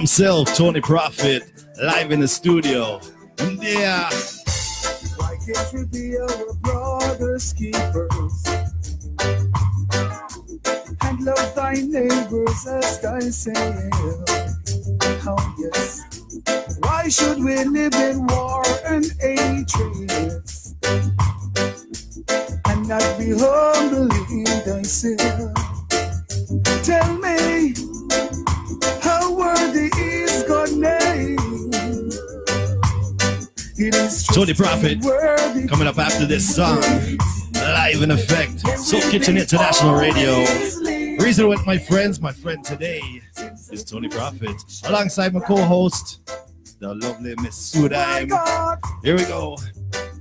himself, Tony Prophit, live in the studio. Yeah. Why can't we be our brothers' keepers and love thy neighbors as thyself? Oh yes. Why should we live in war and hatred and not be humble in thyself? Tell me, how worthy is God's name? It is Tony Prophit coming up after this song, live in effect. Soul Kitchen International Radio. Reason with my friends. My friend today is Tony Prophit, alongside my co-host, the lovely Miss Sudaim. Here we go.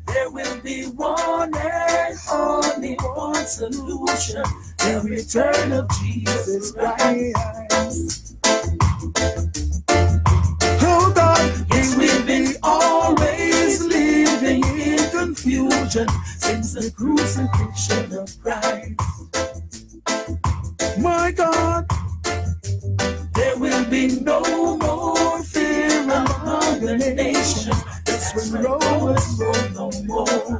There will be one and only one solution, the return of Jesus Christ. Oh God, yes, we've been always living in confusion since the crucifixion of Christ. My God, there will be no more fear among the nations. That's when Romans roll no more.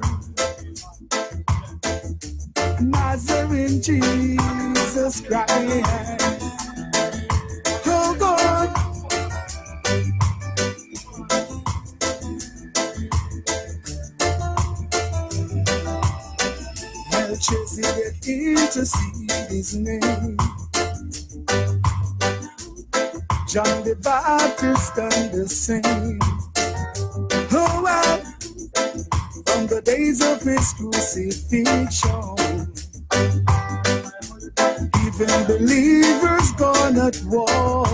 Nazarene Jesus Christ. Oh God. Melchizedek intercede his name. John the Baptist done the same. Oh well, from the days of his crucifixion, even believers gone at war.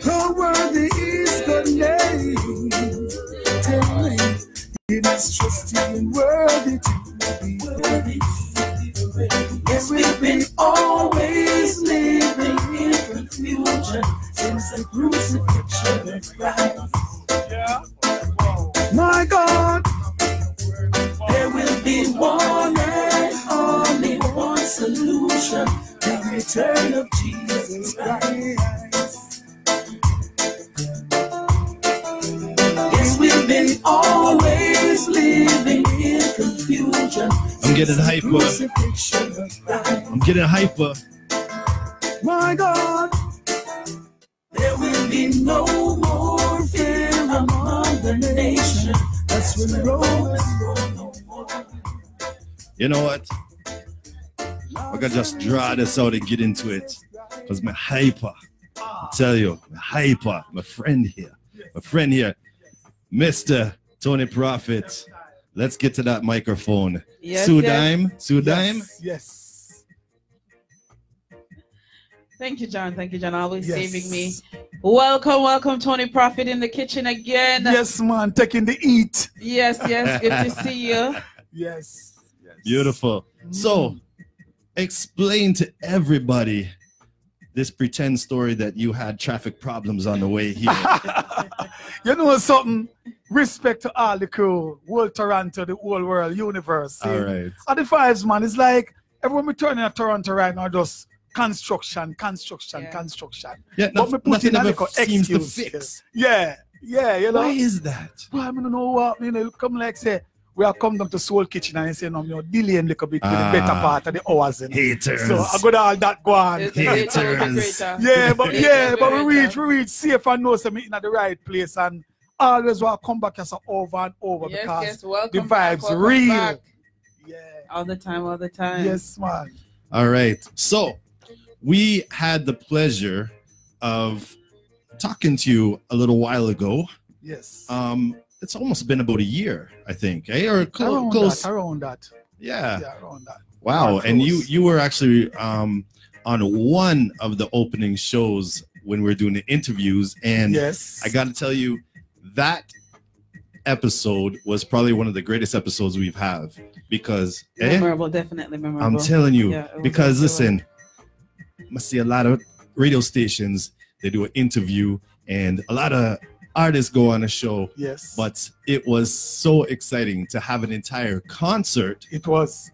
How worthy is God's name? Tell me, it is trusty and worthy to be worthy. Yes, we've been always living in confusion since the crucifixion of Christ. My God, there will be one and only one solution, the return of Jesus Christ. Yes, we've been always living in confusion. I'm getting hyper. I'm getting hyper. My God, there will be no more fear among the nation. That's when Romans roll no more. You know what? I gotta just draw this out and get into it. Because my hyper. I tell you, my hyper. My friend here. Mr. Tony Prophit. Let's get to that microphone. Yes, Sudaim. yes. Sudaim. Yes. Thank you, John. Thank you, John. Always Yes. saving me. Welcome, Tony Prophit in the kitchen again. Yes, man. Taking the eat. Yes. Good to see you. Yes. Beautiful. So, explain to everybody this pretend story that you had traffic problems on the way here. You know something? Respect to all the crew, whole Toronto, the whole world, universe. All right. At the vibes, man, it's like everyone we turning at Toronto right now just construction. Yeah, But me put in a nothing little ever seems to excuse. fix. Yeah, you know. Why is that? Well, I don't know what, you know, come like say, we are come down to Soul Kitchen and say, no, you're delaying a little bit with the better part of the hours. Haters. So I got all that go on. Haters. Yeah, but we reach safe and know something in at the right place and always want to come back as over and over because the vibes real. Back. Yeah. All the time. Yes, man. All right. So we had the pleasure of talking to you a little while ago. Yes. It's almost been about a year, I think, eh? Or Around close. that. Yeah. Yeah, around that. Wow. And you were actually on one of the opening shows when we were doing the interviews. And yes, I got to tell you, that episode was probably one of the greatest episodes we've had because memorable, definitely memorable. I'm telling you, Yeah, because listen, I see a lot of radio stations, they do an interview and a lot of artists go on a show. Yes. But it was so exciting to have an entire concert. It was.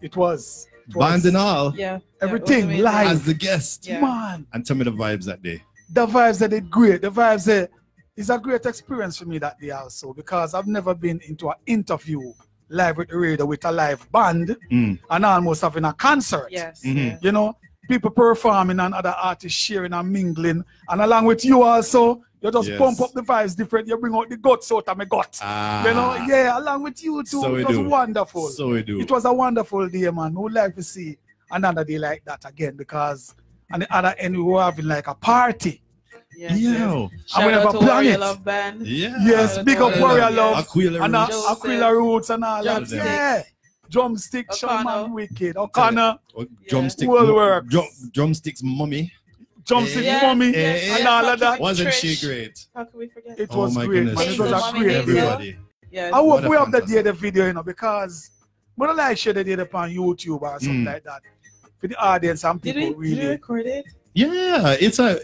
band and all, Yeah. Everything Yeah, live. as the guest. Yeah. Man, And tell me the vibes that day. the vibes that did great. The vibes it's a great experience for me that day also, because I've never been into an interview live with the radio with a live band and almost having a concert. Yes. Mhm. You know, people performing and other artists sharing and mingling, and along with you also, you just Yes. pump up the vibes different. You bring out the guts out of my gut. You know, yeah, along with you too. So it we was do. wonderful. So we do. It was a wonderful day, man. We would like to see another day like that again, because on the other end we were having like a party. Yes. Yo. Shout we out never to planned Warrior it. Love Band. Yeah. Yes, big up Yeah. Warrior Love Aquila and Roots. Joseph. Aquila Roots and all that. Drumstick. Yeah. Drumstick, O'Connor. Shaman Wicked, O'Connor, Drumstick. Well works. Drumsticks mummy. Drumstick Yeah. Mommy, Yeah. and all of that. Wasn't Trish. she great? How could we forget? It Oh was my great, goodness. man. It was Hazel, a Mommy great Hazel. day. Everybody. Yes. I What hope a we have the fantastic- day the video, you know, because we don't like share the day upon YouTube or something like that. For the audience and Did people we really. record it? Yeah, it's on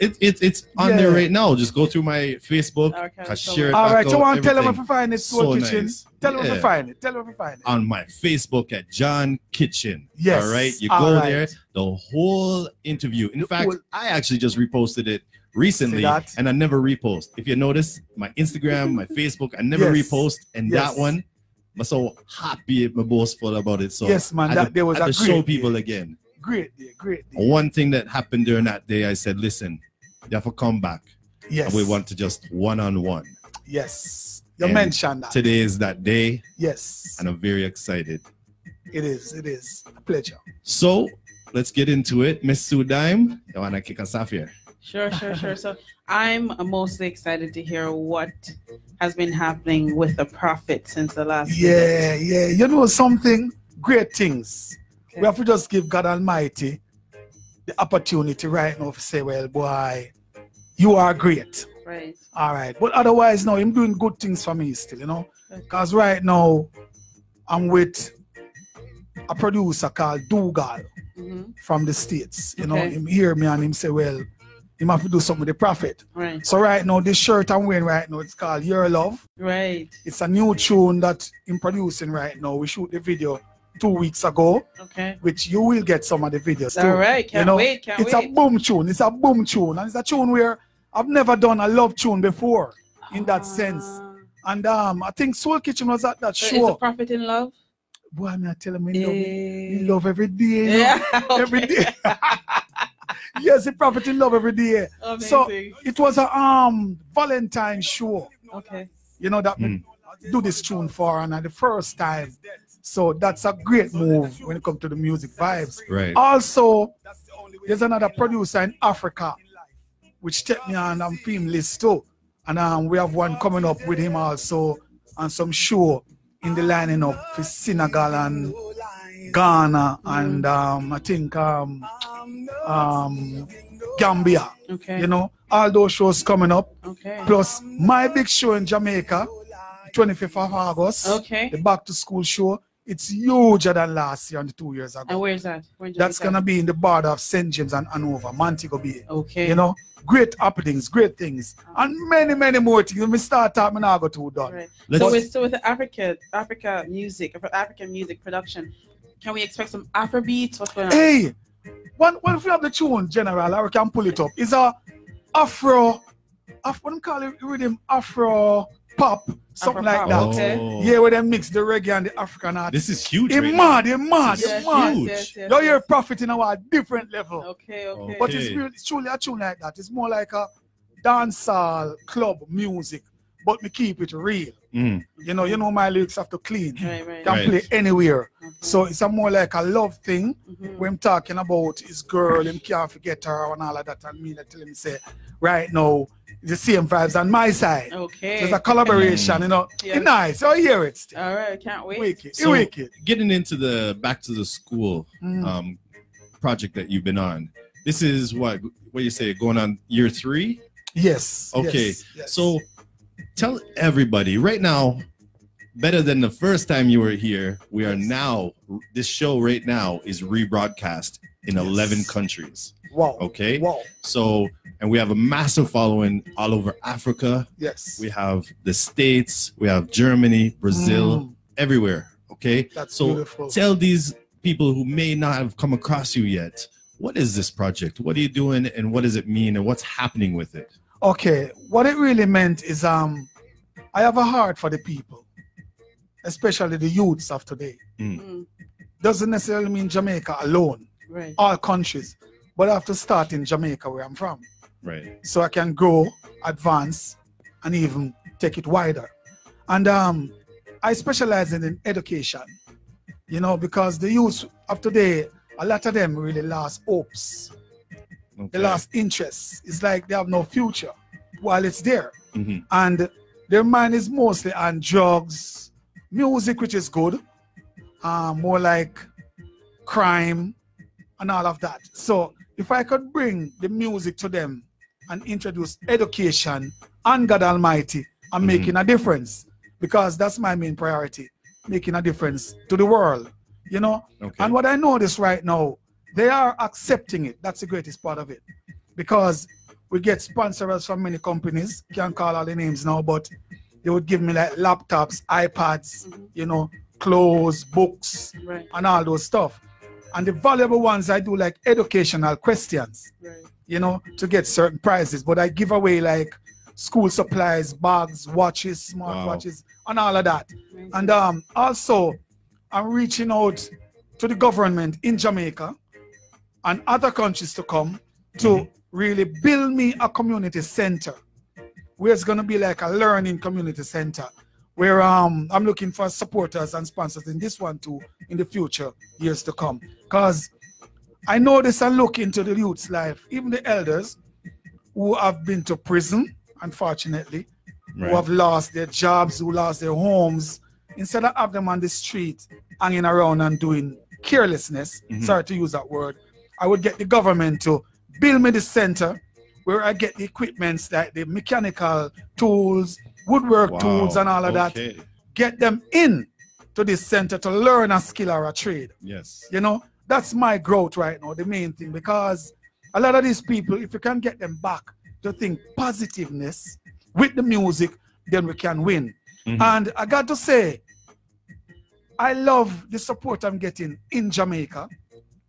Yeah. there right now. Just go through my Facebook. Okay, I so share it All back right, you out, want to tell them if everything. you find it, So Soul Kitchen. nice. Tell them if Yeah. you find it. Tell them if you find it. On my Facebook at John Kitchen. Yes. All right. You All go right. there, the whole interview. In The fact, whole- I actually just reposted it recently, See that? and I never repost. If you notice, my Instagram, my Facebook, I never Yes. repost. And Yes. that one, I'm so happy, I'm boastful about it. So Yes, man, I that had to- day was I had a to show great people day. again. Great day, great day. One thing that happened during that day, I said, listen, you have to come back. Yes. And we want to just one-on-one. Yes. You And mentioned that. Today is that day, Yes. and I'm very excited. It is. It is. A pleasure. So let's get into it. Miss Sudaim, you want to kick us off here? Sure. So I'm mostly excited to hear what has been happening with the Prophet since the last visit. Yeah. You know something? Great things. Okay. We have to just give God Almighty the opportunity right now to say, well, boy, you are great. Right. All right. But otherwise, no, I'm doing good things for me still, you know? Because right now, I'm with a producer called Dougal Mm-hmm. from the States. You know, Okay. him hear me and him say, well, him have to do something with the Prophet. Right. So right now, this shirt I'm wearing right now, it's called Your Love. Right. It's a new tune that I'm producing right now. We shoot the video 2 weeks ago, Okay. which you will get some of the videos too. All right. Can't wait. Can't it's wait. a boom tune. It's a boom tune. And it's a tune where I've never done a love tune before in that sense. And I think Soul Kitchen was at that So is show. the Prophet in love? Boy, I'm not telling me Eh. he love every day. You know? Yeah. Every day. Yes, the Prophet in love every day. Amazing. So it was a Valentine show. Okay. You know that we do this tune for and the first time. So that's a great move when it comes to the music vibes. Right. Also, there's another producer in Africa which take me on film list too. And we have one coming up with him also on some show in the lining up for Senegal and Ghana and I think Gambia. Okay. You know, all those shows coming up. Okay. Plus my big show in Jamaica, 25th of August. Okay. The back to school show. It's huger than last year and 2 years ago. And where's that? Where in That's Jamaica? gonna be in the border of St. James and Hanover, Montego Bay. Okay. You know, great happenings, great things, and many more things. When we start talking, now go too done. Right. Let's- So with the African music production, can we expect some Afro beats? What's going on? Hey, one if we have the tune general, or we can pull it up. It's a what do you call it? Rhythm Afro pop, something like that. Afro-pop, okay. Oh. Yeah, where they mix the reggae and the African art. This is huge. It's right mad, now. it's mad, This it's is mad. huge. You hear Prophet in a different level. Okay. But Okay. it's truly a tune like that. It's more like a dancehall club music, but me keep it real. Mm. You know my lyrics have to clean. Right. Can Right. play anywhere. Okay. So it's a more like a love thing. Mhm. When I'm talking about his girl, him can't forget her and all of that. And me that tell him say, right now, it's the same vibes on my side. Okay. There's a collaboration, you know. Yes. It's nice. So hear it still. All right. Can't wait. Wicked. So- Wicked. Getting into the back to the school Mm. project that you've been on. This is what you say, going on year 3? Yes. Okay. Yes. So tell everybody right now, better than the first time you were here, we are now, this show right now is rebroadcast in 11 countries. Wow. Okay. Wow. So, and we have a massive following all over Africa. Yes. We have the States, we have Germany, Brazil, everywhere. Okay. That's So beautiful. tell these people who may not have come across you yet, what is this project? What are you doing, and what does it mean, and what's happening with it? Okay, what it really meant is I have a heart for the people, especially the youths of today. Doesn't necessarily mean Jamaica alone, Right. all countries, but I have to start in Jamaica where I'm from. Right. So I can grow, advance, and even take it wider. And I specialize in education, you know, because the youth of today, a lot of them really lost hopes. Okay. They lost interest. It's like they have no future while it's there. Mm-hmm. And their mind is mostly on drugs, music, which is good, more like crime and all of that. So if I could bring the music to them and introduce education and God Almighty, I'm making a difference, because that's my main priority, making a difference to the world, you know. Okay. And what I notice right now, they are accepting it. That's the greatest part of it, because we get sponsors from many companies, can't call all the names now, but they would give me like laptops, iPads, you know, clothes, books, Right. and all those stuff. And the valuable ones I do like educational questions, Right. you know, to get certain prizes. But I give away like school supplies, bags, watches, smart watches, and all of that. Amazing. And also, I'm reaching out to the government in Jamaica and other countries to come to really build me a community center, where it's going to be like a learning community center, where I'm looking for supporters and sponsors in this one too in the future years to come. Because I notice and look into the youth's life, even the elders who have been to prison, unfortunately, Right. who have lost their jobs, who lost their homes, instead of have them on the street hanging around and doing carelessness, sorry to use that word, I would get the government to build me the center where I get the equipments like the mechanical tools, woodwork tools and all of that, get them in to this center to learn a skill or a trade. Yes. You know, that's my growth right now, the main thing, because a lot of these people, if you can get them back to think positiveness with the music, then we can win. And I got to say, I love the support I'm getting in Jamaica,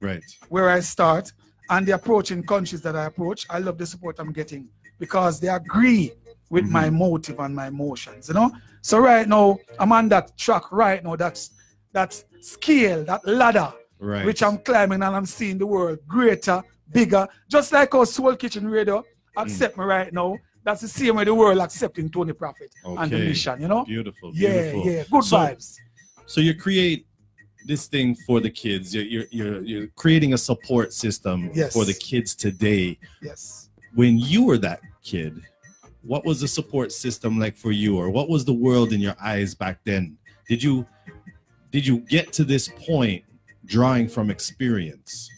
Right. where I start, and the approaching countries that I approach. I love the support I'm getting because they agree with my motive and my emotions, you know. So right now, I'm on that track right now, that scale, that ladder, Right. which I'm climbing, and I'm seeing the world greater, bigger, just like our Soul Kitchen Radio accept me right now. That's the same way the world accepting Tony Prophit and the mission, you know. Beautiful. Yeah, Beautiful. yeah, good vibes. So you create this thing for the kids. You're creating a support system for the kids today. Yes. When you were that kid, what was the support system like for you, or what was the world in your eyes back then? Did you get to this point drawing from experience?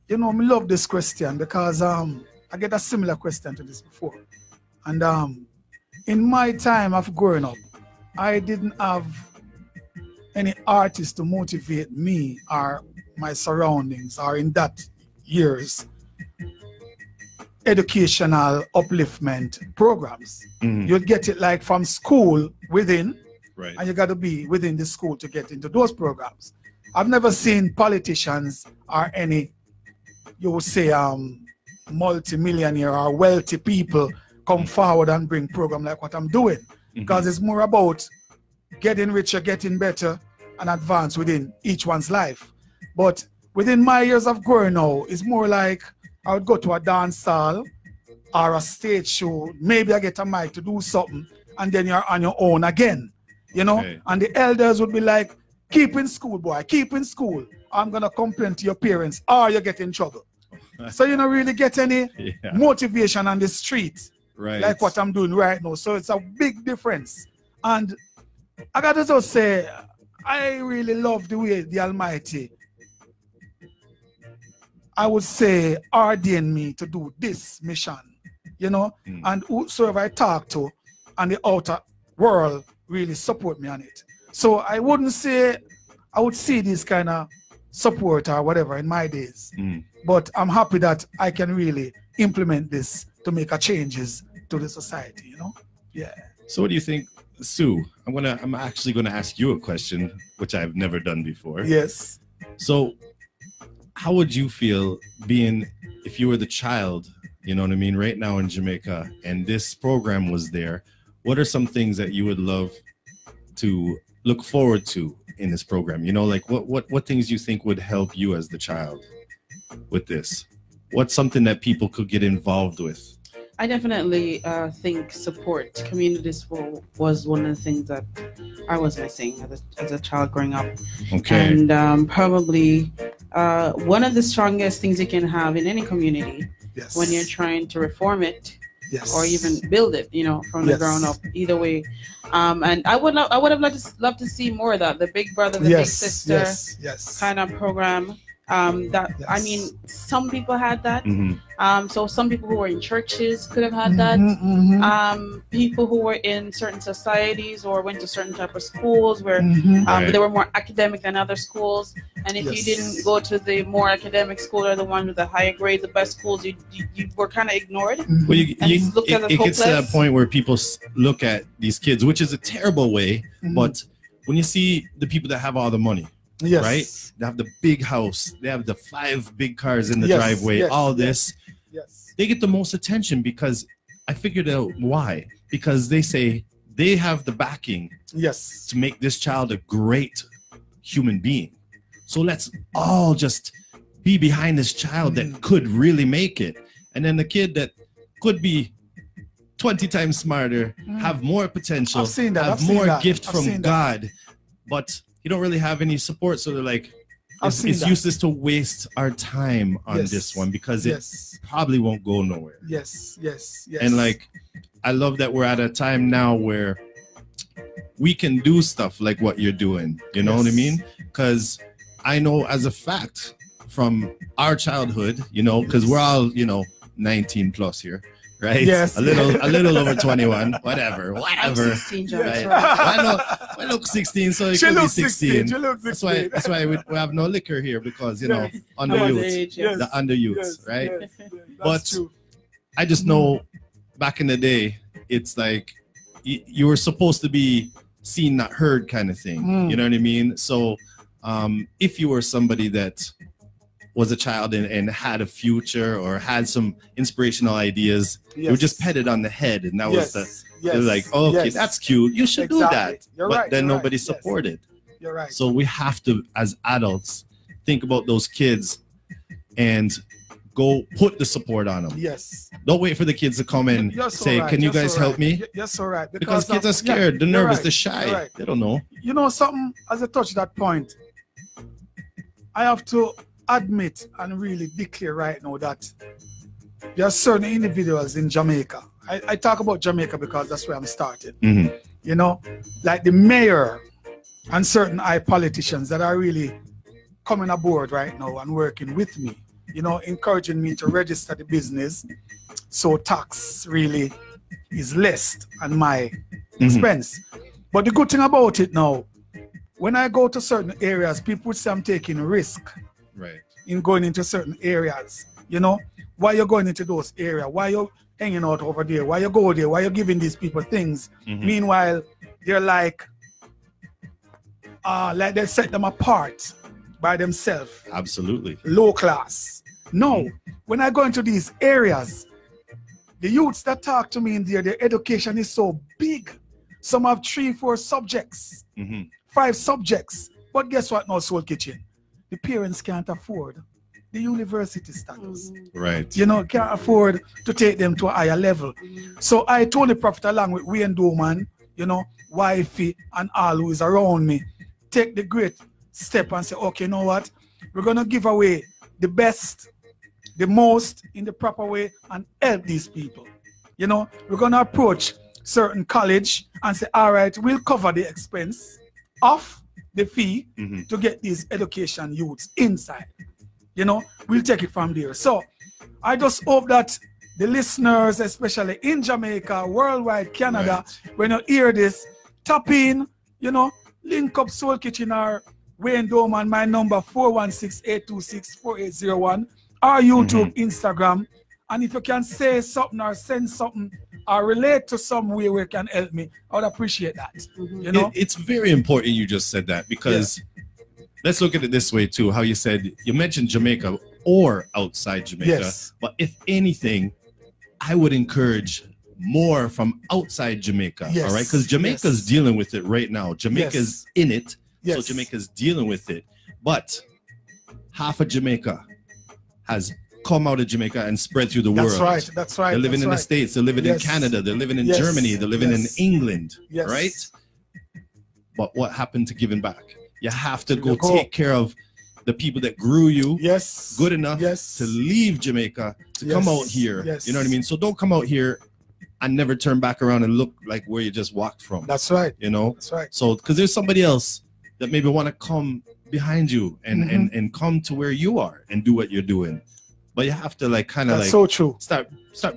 You know, I love this question because I get a similar question to this before. And in my time of growing up, I didn't have any artist to motivate me or my surroundings, or in that years educational upliftment programs. You'd get it like from school within, Right. and you got to be within the school to get into those programs. I've never seen politicians or any, you would say, multi-millionaire or wealthy people come forward and bring program like what I'm doing, because it's more about getting richer, getting better, and advance within each one's life. But within my years of growing now, it's more like I would go to a dance hall or a stage show. Maybe I get a mic to do something, and then you're on your own again, you know. Okay. And the elders would be like, keep in school, boy, keep in school. I'm gonna complain to your parents, or you get in trouble. So you don't really get any motivation on the street, Right. like what I'm doing right now. So it's a big difference. And I gotta just say, I really love the way the Almighty, I would say, ordained me to do this mission, you know, and whosoever I talk to and the outer world really support me on it. So I wouldn't say I would see this kind of support or whatever in my days, but I'm happy that I can really implement this to make a changes to the society, you know. Yeah. So what do you think, Sue? I'm actually gonna ask you a question, which I've never done before. Yes. So how would you feel being, if you were the child, you know what I mean, right now in Jamaica, and this program was there? What are some things that you would love to look forward to in this program? You know, like what things you think would help you as the child with this? What's something that people could get involved with? I definitely think support, community support was one of the things that I was missing as a child growing up. Okay. And probably one of the strongest things you can have in any community when you're trying to reform it or even build it, you know, from the ground up. Either way, and I would have loved to see more of that, the big brother, the big sister kind of program. I mean, some people had that. So some people who were in churches could have had that. People who were in certain societies or went to certain type of schools where they were more academic than other schools. And if you didn't go to the more academic school or the one with the higher grades, the best schools, you were kind of ignored. Well, it gets to that point where people look at these kids, which is a terrible way. But when you see the people that have all the money, right? They have the big house. They have the 5 big cars in the driveway. All this. They get the most attention because I figured out why. Because they say they have the backing to make this child a great human being. So let's all just be behind this child that could really make it. And then the kid that could be 20 times smarter, have more potential, have more gift from God, but you don't really have any support. So they're like, it's useless to waste our time on this one because it probably won't go nowhere. And like, I love that we're at a time now where we can do stuff like what you're doing. You know what I mean? Because I know as a fact from our childhood, you know, because we're all, you know, 19 plus here. Right? Yes. A little over 21, whatever. I'm 16, right? I look 16, so it could be 16. That's why we have no liquor here because, you know, under youth, the under youths, right? But true. I just know back in the day, it's like you were supposed to be seen, not heard kind of thing. You know what I mean? So if you were somebody that was a child and had a future or had some inspirational ideas, you were just petted on the head, and that was they're like, oh, okay, that's cute, you should do that. But then nobody supported. You're right. So we have to, as adults, think about those kids and go put the support on them. Don't wait for the kids to come and say, can you guys help me? Because kids are scared, they're nervous, they're shy, they don't know. You know something, as I touch that point, I have to admit and really declare right now that there are certain individuals in Jamaica. I talk about Jamaica because that's where I'm starting. You know, like the mayor and certain high politicians that are really coming aboard right now and working with me, you know, encouraging me to register the business so tax really is less on my expense. But the good thing about it now, when I go to certain areas, people say I'm taking risk. In going into certain areas, you know, why you're going into those areas, why you're hanging out over there, why you go there, why you're giving these people things. Meanwhile, they're like they set them apart by themselves. Absolutely. Low class. No, when I go into these areas, the youths that talk to me in there, their education is so big. Some have 3, 4 subjects, 5 subjects. But guess what now, Soul Kitchen? The parents can't afford the university status. You know, can't afford to take them to a higher level. So I told the Prophet along with Wayne Doman, you know, wifey and all who is around me, take the great step and say, okay, you know what? We're going to give away the best, the most in the proper way and help these people. You know, we're going to approach certain college and say, all right, we'll cover the expense of the fee to get these education youths inside. You know, we'll take it from there. So I just hope that the listeners, especially in Jamaica, worldwide, Canada, when you hear this, tap in, you know, link up Soul Kitchen or Wayne Doman, my number 416-826-4801, our YouTube, Instagram. And if you can say something or send something or relate to some way where you can help me, I would appreciate that. You know, it's very important you just said that because let's look at it this way too. How you said, you mentioned Jamaica or outside Jamaica. Yes. But if anything, I would encourage more from outside Jamaica. Yes. All right. Because Jamaica's dealing with it right now. Jamaica's in it. Yes. So Jamaica's dealing with it. But half of Jamaica has come out of Jamaica and spread through the world. That's right. That's right. They're living in the States. They're living in Canada. They're living in Germany. They're living in England. Yes. Right? But what happened to giving back? You have to go take care of the people that grew you good enough to leave Jamaica to come out here. You know what I mean? So don't come out here and never turn back around and look like where you just walked from. That's right. You know? That's right. So, because there's somebody else that maybe want to come behind you and come to where you are and do what you're doing. But you have to like kind of like so true. Start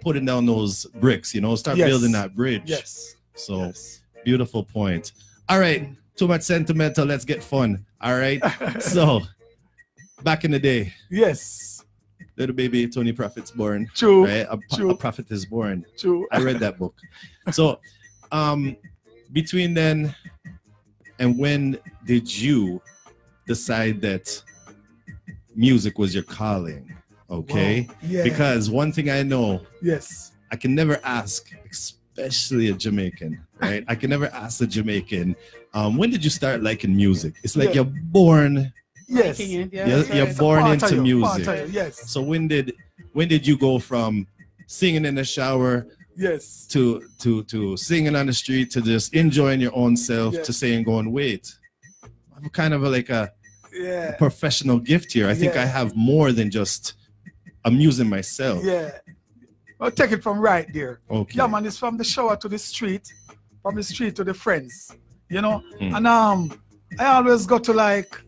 putting down those bricks, you know, start building that bridge. Yes. So beautiful point. All right. Too much sentimental. Let's get fun. All right. So back in the day. Yes. Little baby Tony Prophet's born. True. Right? A prophet is born. True. I read that book. So between then and when did you decide that music was your calling? Okay. Wow. Yeah. Because one thing I know, I can never ask, especially a Jamaican, right? I can never ask a Jamaican, when did you start liking music? It's like you're born. Yes. You're born into music. Yes. So when did you go from singing in the shower to singing on the street to just enjoying your own self to saying going, wait, I have kind of like a professional gift here. I think I have more than just amusing myself. Yeah. I'll take it from right there. Okay. Yeah, man, it's from the shower to the street, from the street to the friends, you know? And I always go to like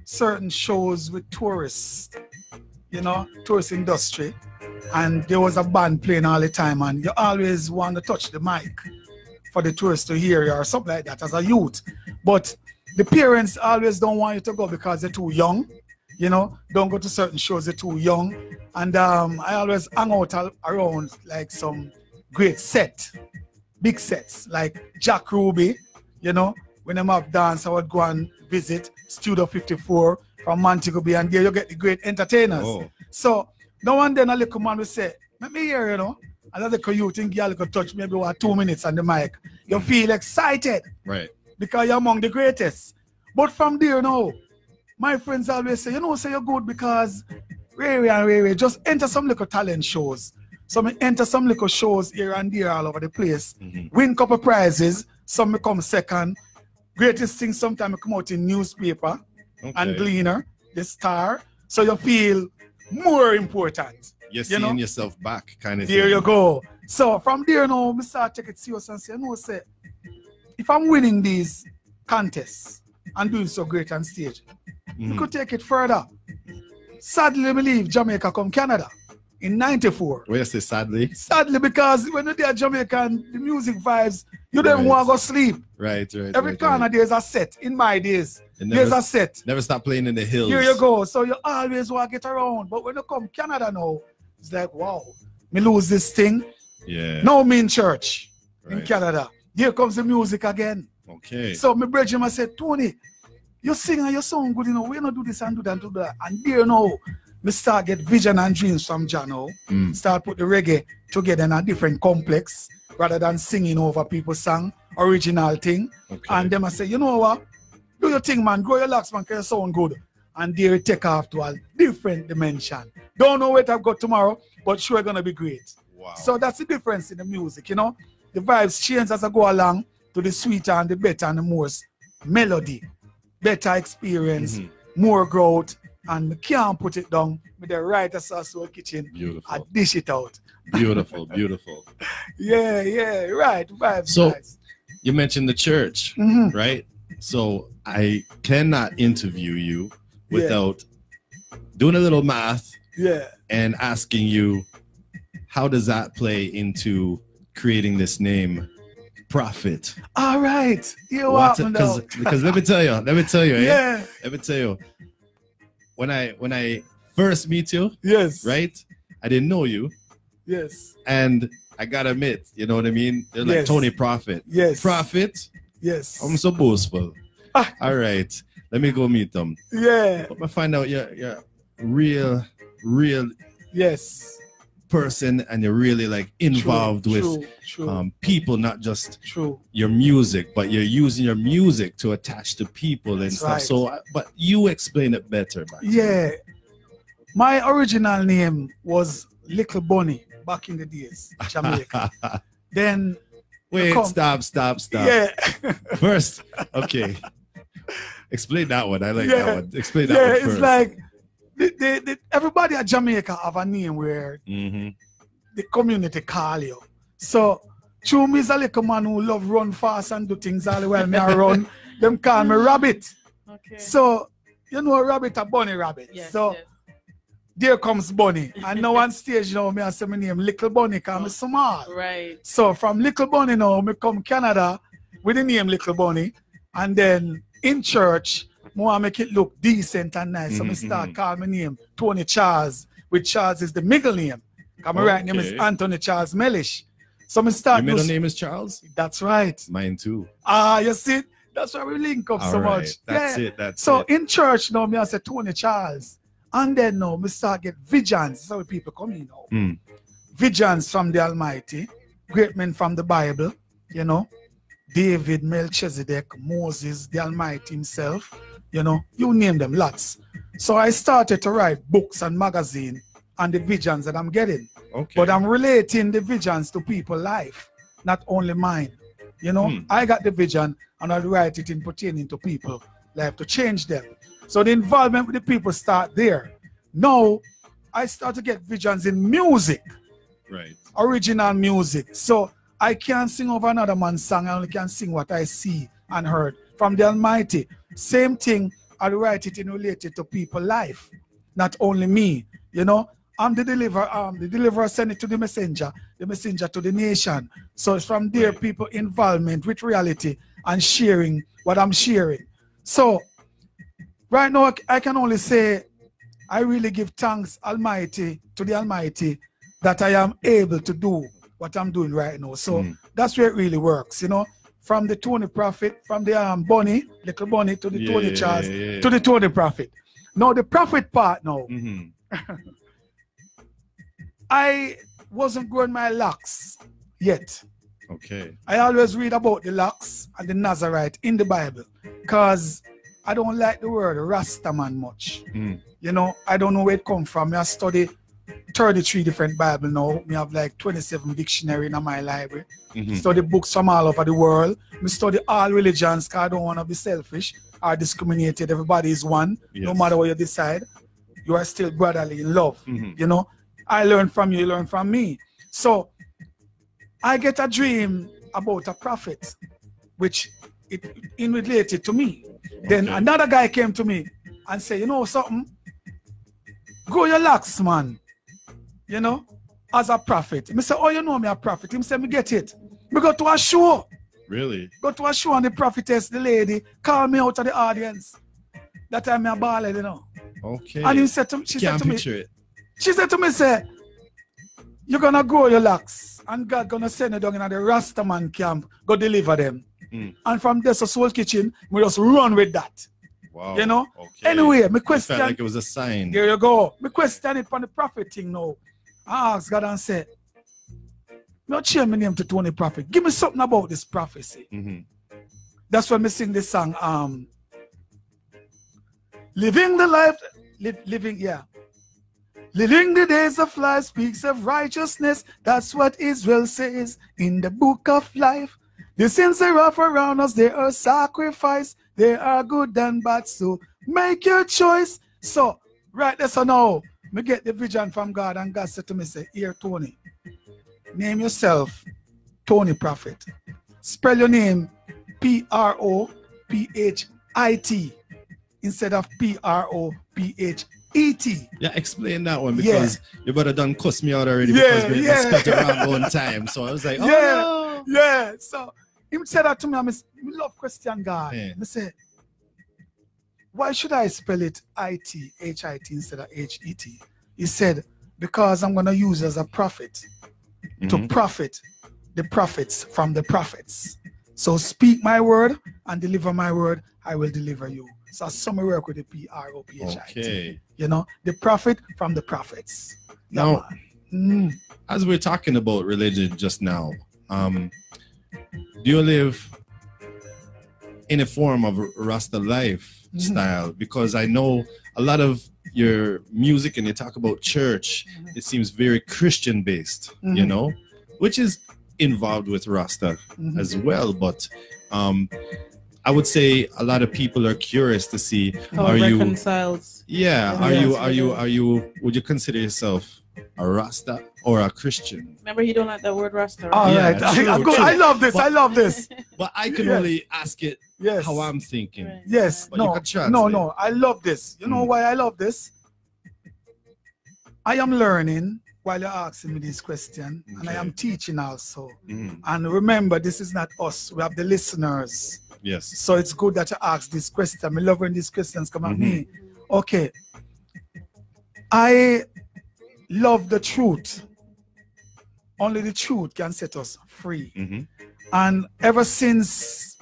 certain shows with tourists, you know, tourist industry. And there was a band playing all the time, and you always want to touch the mic for the tourists to hear you or something like that as a youth. But the parents always don't want you to go because they're too young, you know, don't go to certain shows, they're too young. And I always hang out around like some great big sets, like Jack Ruby, you know, when I'm up dance, I would go and visit Studio 54 from Montego Bay, and there you get the great entertainers. Oh. So now and then a little man will say, let me hear, you know, another you think you could touch maybe 2 minutes on the mic. You feel excited. Right. Because you're among the greatest. But from there now, my friends always say, you know, say you're good because Ray, just enter some little talent shows. So I enter some little shows here and there all over the place. Win a couple prizes. Some come second. Greatest thing sometimes come out in newspaper and Gleaner, the Star. So you feel more important. You're seeing yourself back, kind of there thing. You go. So from there now, I start take it serious and say, no, say, if I'm winning these contests and doing so great on stage, we could take it further. Sadly, I believe Jamaica come Canada in '94. Where you say sadly? Sadly, because when you're there Jamaican, the music vibes, you don't want to go sleep. Right. Every corner there's a set. In my days, there's a set. Never stop playing in the hills. Here you go. So you always want to get around. But when you come Canada now, it's like, wow, me lose this thing. Yeah. Now me in church in Canada. Here comes the music again. Okay. So my brother I said, Tony, you sing and you sound good, you know, we don't do this and do that and do that. And there now, me start get vision and dreams from Jano. Start put the reggae together in a different complex rather than singing over people's song, original thing. Okay. And then I say, you know what? Do your thing, man. Grow your locks, man, because you sound good. And there it take off to a different dimension. Don't know what I've got tomorrow, but sure gonna be great. Wow. So that's the difference in the music, you know? The vibes change as I go along to the sweeter and the better and the most melody, better experience, more growth, and we can't put it down with the right Soul Kitchen. Beautiful. I dish it out. Beautiful. Yeah, right. Vibes, so nice. You mentioned the church, right? So I cannot interview you without doing a little math and asking you, how does that play into creating this name, Prophit? All right. Because let me tell you, Let me tell you. When I first meet you, right? I didn't know you. Yes. And I gotta admit, you know what I mean? They're like Tony Prophit. Yes. Prophit? Yes. I'm so boastful. All right. Let me go meet them. Yeah. But I find out you're real yes person, and you're really like involved with people, not just your music, but you're using your music to attach to people and stuff. Right. So, but you explain it better. Yeah. My original name was Little Bunny back in the days, Jamaica. Then wait, stop. Yeah. First, okay. Explain that one. I like that one. Explain that one first. It's like everybody at Jamaica have a name where the community call you. So, true, me is a little man who love run fast and do things all the while me I run. Them call me Rabbit. Okay. So, you know Rabbit a Bunny Rabbit. Yes, so, there comes Bunny. And now on stage now, me I say my name Little Bunny because I'm small. Right. So, from Little Bunny now, me come Canada with the name Little Bunny. And then in church, I make it look decent and nice. So I start calling my name Tony Charles, which Charles is the middle name. My right name is Anthony Charles Mellish. So I start. Your middle name is Charles? That's right. Mine too. You see? That's why we link up so much. That's it. That's so it. In church now, I say Tony Charles. And then now, I start get visions. That's how people come in now. Visions from the Almighty. Great men from the Bible, you know. David, Melchizedek, Moses, the Almighty himself, you know, you name them, lots. So I started to write books and magazines and the visions that I'm getting. Okay. But I'm relating the visions to people's life, not only mine. You know, I got the vision and I write it in pertaining to people life to change them. So the involvement with the people start there. Now, I start to get visions in music. Right. Original music. So I can't sing over another man's song. I only can sing what I see and heard from the Almighty. Same thing, I write it in related to people's life, not only me. You know, I'm the deliverer. The deliverer send it to the messenger to the nation. So it's from there, people involvement with reality and sharing what I'm sharing. So right now, I can only say I really give thanks Almighty to the Almighty that I am able to do what I'm doing right now. So that's where it really works, you know. From the Tony Prophit, from the Bunny, Little Bunny, to the Tony Charles, to the Tony Prophit. Now the Prophet part now. I wasn't growing my locks yet. Okay. I always read about the locks and the Nazarite in the Bible because I don't like the word Rastaman much. You know, I don't know where it come from. I study 33 different Bible now. We have like 27 dictionary in my library. Study books from all over the world. We study all religions because I don't want to be selfish or discriminated. Everybody is one. Yes. No matter what you decide, you are still brotherly in love. You know, I learn from you, you learn from me. So I get a dream about a prophet, which it related to me. Then another guy came to me and said, you know something? Grow your locks, man. You know, as a prophet. I say, oh, you know me a prophet. He said, me get it. Me go to a show. Really? Go to a show and the prophetess, the lady, call me out of the audience. That time I balled, you know. Okay. And he said to me, she said to me, say, you're gonna grow your locks and God gonna send you down in the Rastaman camp, go deliver them. And from there, so Soul Kitchen, we just run with that. Wow. You know? Okay. Anyway, my question. It felt like it was a sign. There you go. My question it from the prophet thing now. I asked God and said, "No, change my name to Tony Prophet. Give me something about this prophecy." That's when we sing this song. Living the life, living the days of life speaks of righteousness. That's what Israel says in the book of life. The sins are rough around us, they are sacrifice. They are good and bad, so make your choice. So, right there, so now, me get the vision from God, and God said to me, say, here, Tony, name yourself Tony Prophet. Spell your name Prophet instead of Prophet. Yeah, explain that one because you better done cuss me out already because we spent around one time. So I was like, oh no. Yeah. So he said that to me. I love Christian God. I said, why should I spell it Hit instead of HET? He said, because I'm gonna use it as a prophet to profit the prophets from the prophets. So speak my word and deliver my word, I will deliver you. So some work with the Prophet. Okay. You know, the prophet from the prophets. Now, as we're talking about religion just now, do you live in a form of Rasta lifestyle? Because I know a lot of your music and you talk about church, it seems very Christian based, you know, which is involved with Rasta as well. But I would say a lot of people are curious to see how it reconciles. Are you would you consider yourself a Rasta or a Christian? Remember, you don't like that word Rasta, right? All right. I love this. I love this. But I can only ask it how I'm thinking. Right. Yes. But No. I love this. You know why I love this? I am learning while you're asking me this question, and I am teaching also. And remember, this is not us. We have the listeners. Yes. So it's good that you ask this question. I love when these questions come at me. Okay. I love the truth. Only the truth can set us free. And ever since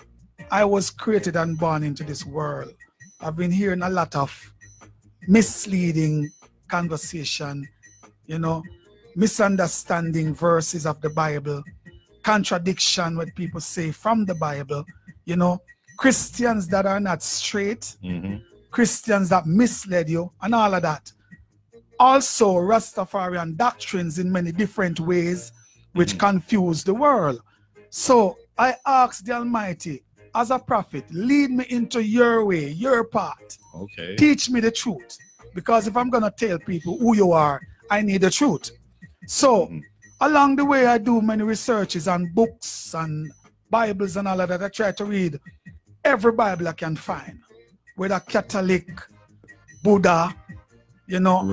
I was created and born into this world, I've been hearing a lot of misleading conversation, you know, misunderstanding verses of the Bible, contradiction what people say from the Bible, you know, Christians that are not straight, Christians that misled you, and all of that. Also, Rastafarian doctrines in many different ways, which confuse the world. So I ask the Almighty, as a prophet, lead me into your way, your path. Okay. Teach me the truth. Because if I'm going to tell people who you are, I need the truth. So along the way, I do many researches on books and Bibles and all of that. I try to read every Bible I can find, whether Catholic, Buddha, you know,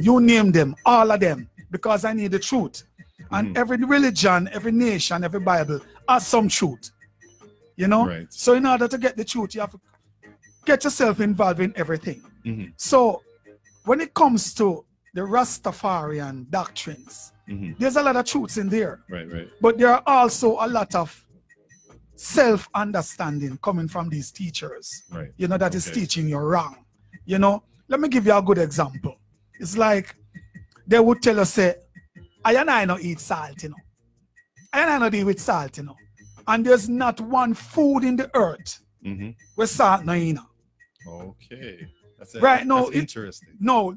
you name them, all of them, because I need the truth. And every religion, every nation, every Bible has some truth, you know. So in order to get the truth, you have to get yourself involved in everything. So when it comes to the Rastafarian doctrines, there's a lot of truths in there. But there are also a lot of self-understanding coming from these teachers, you know, that is teaching you wrong. You know, let me give you a good example. It's like they would tell us, say, I and I don't eat salt, you know. I and I don't deal with salt, you know. And there's not one food in the earth where salt no in. Okay. That's interesting. No,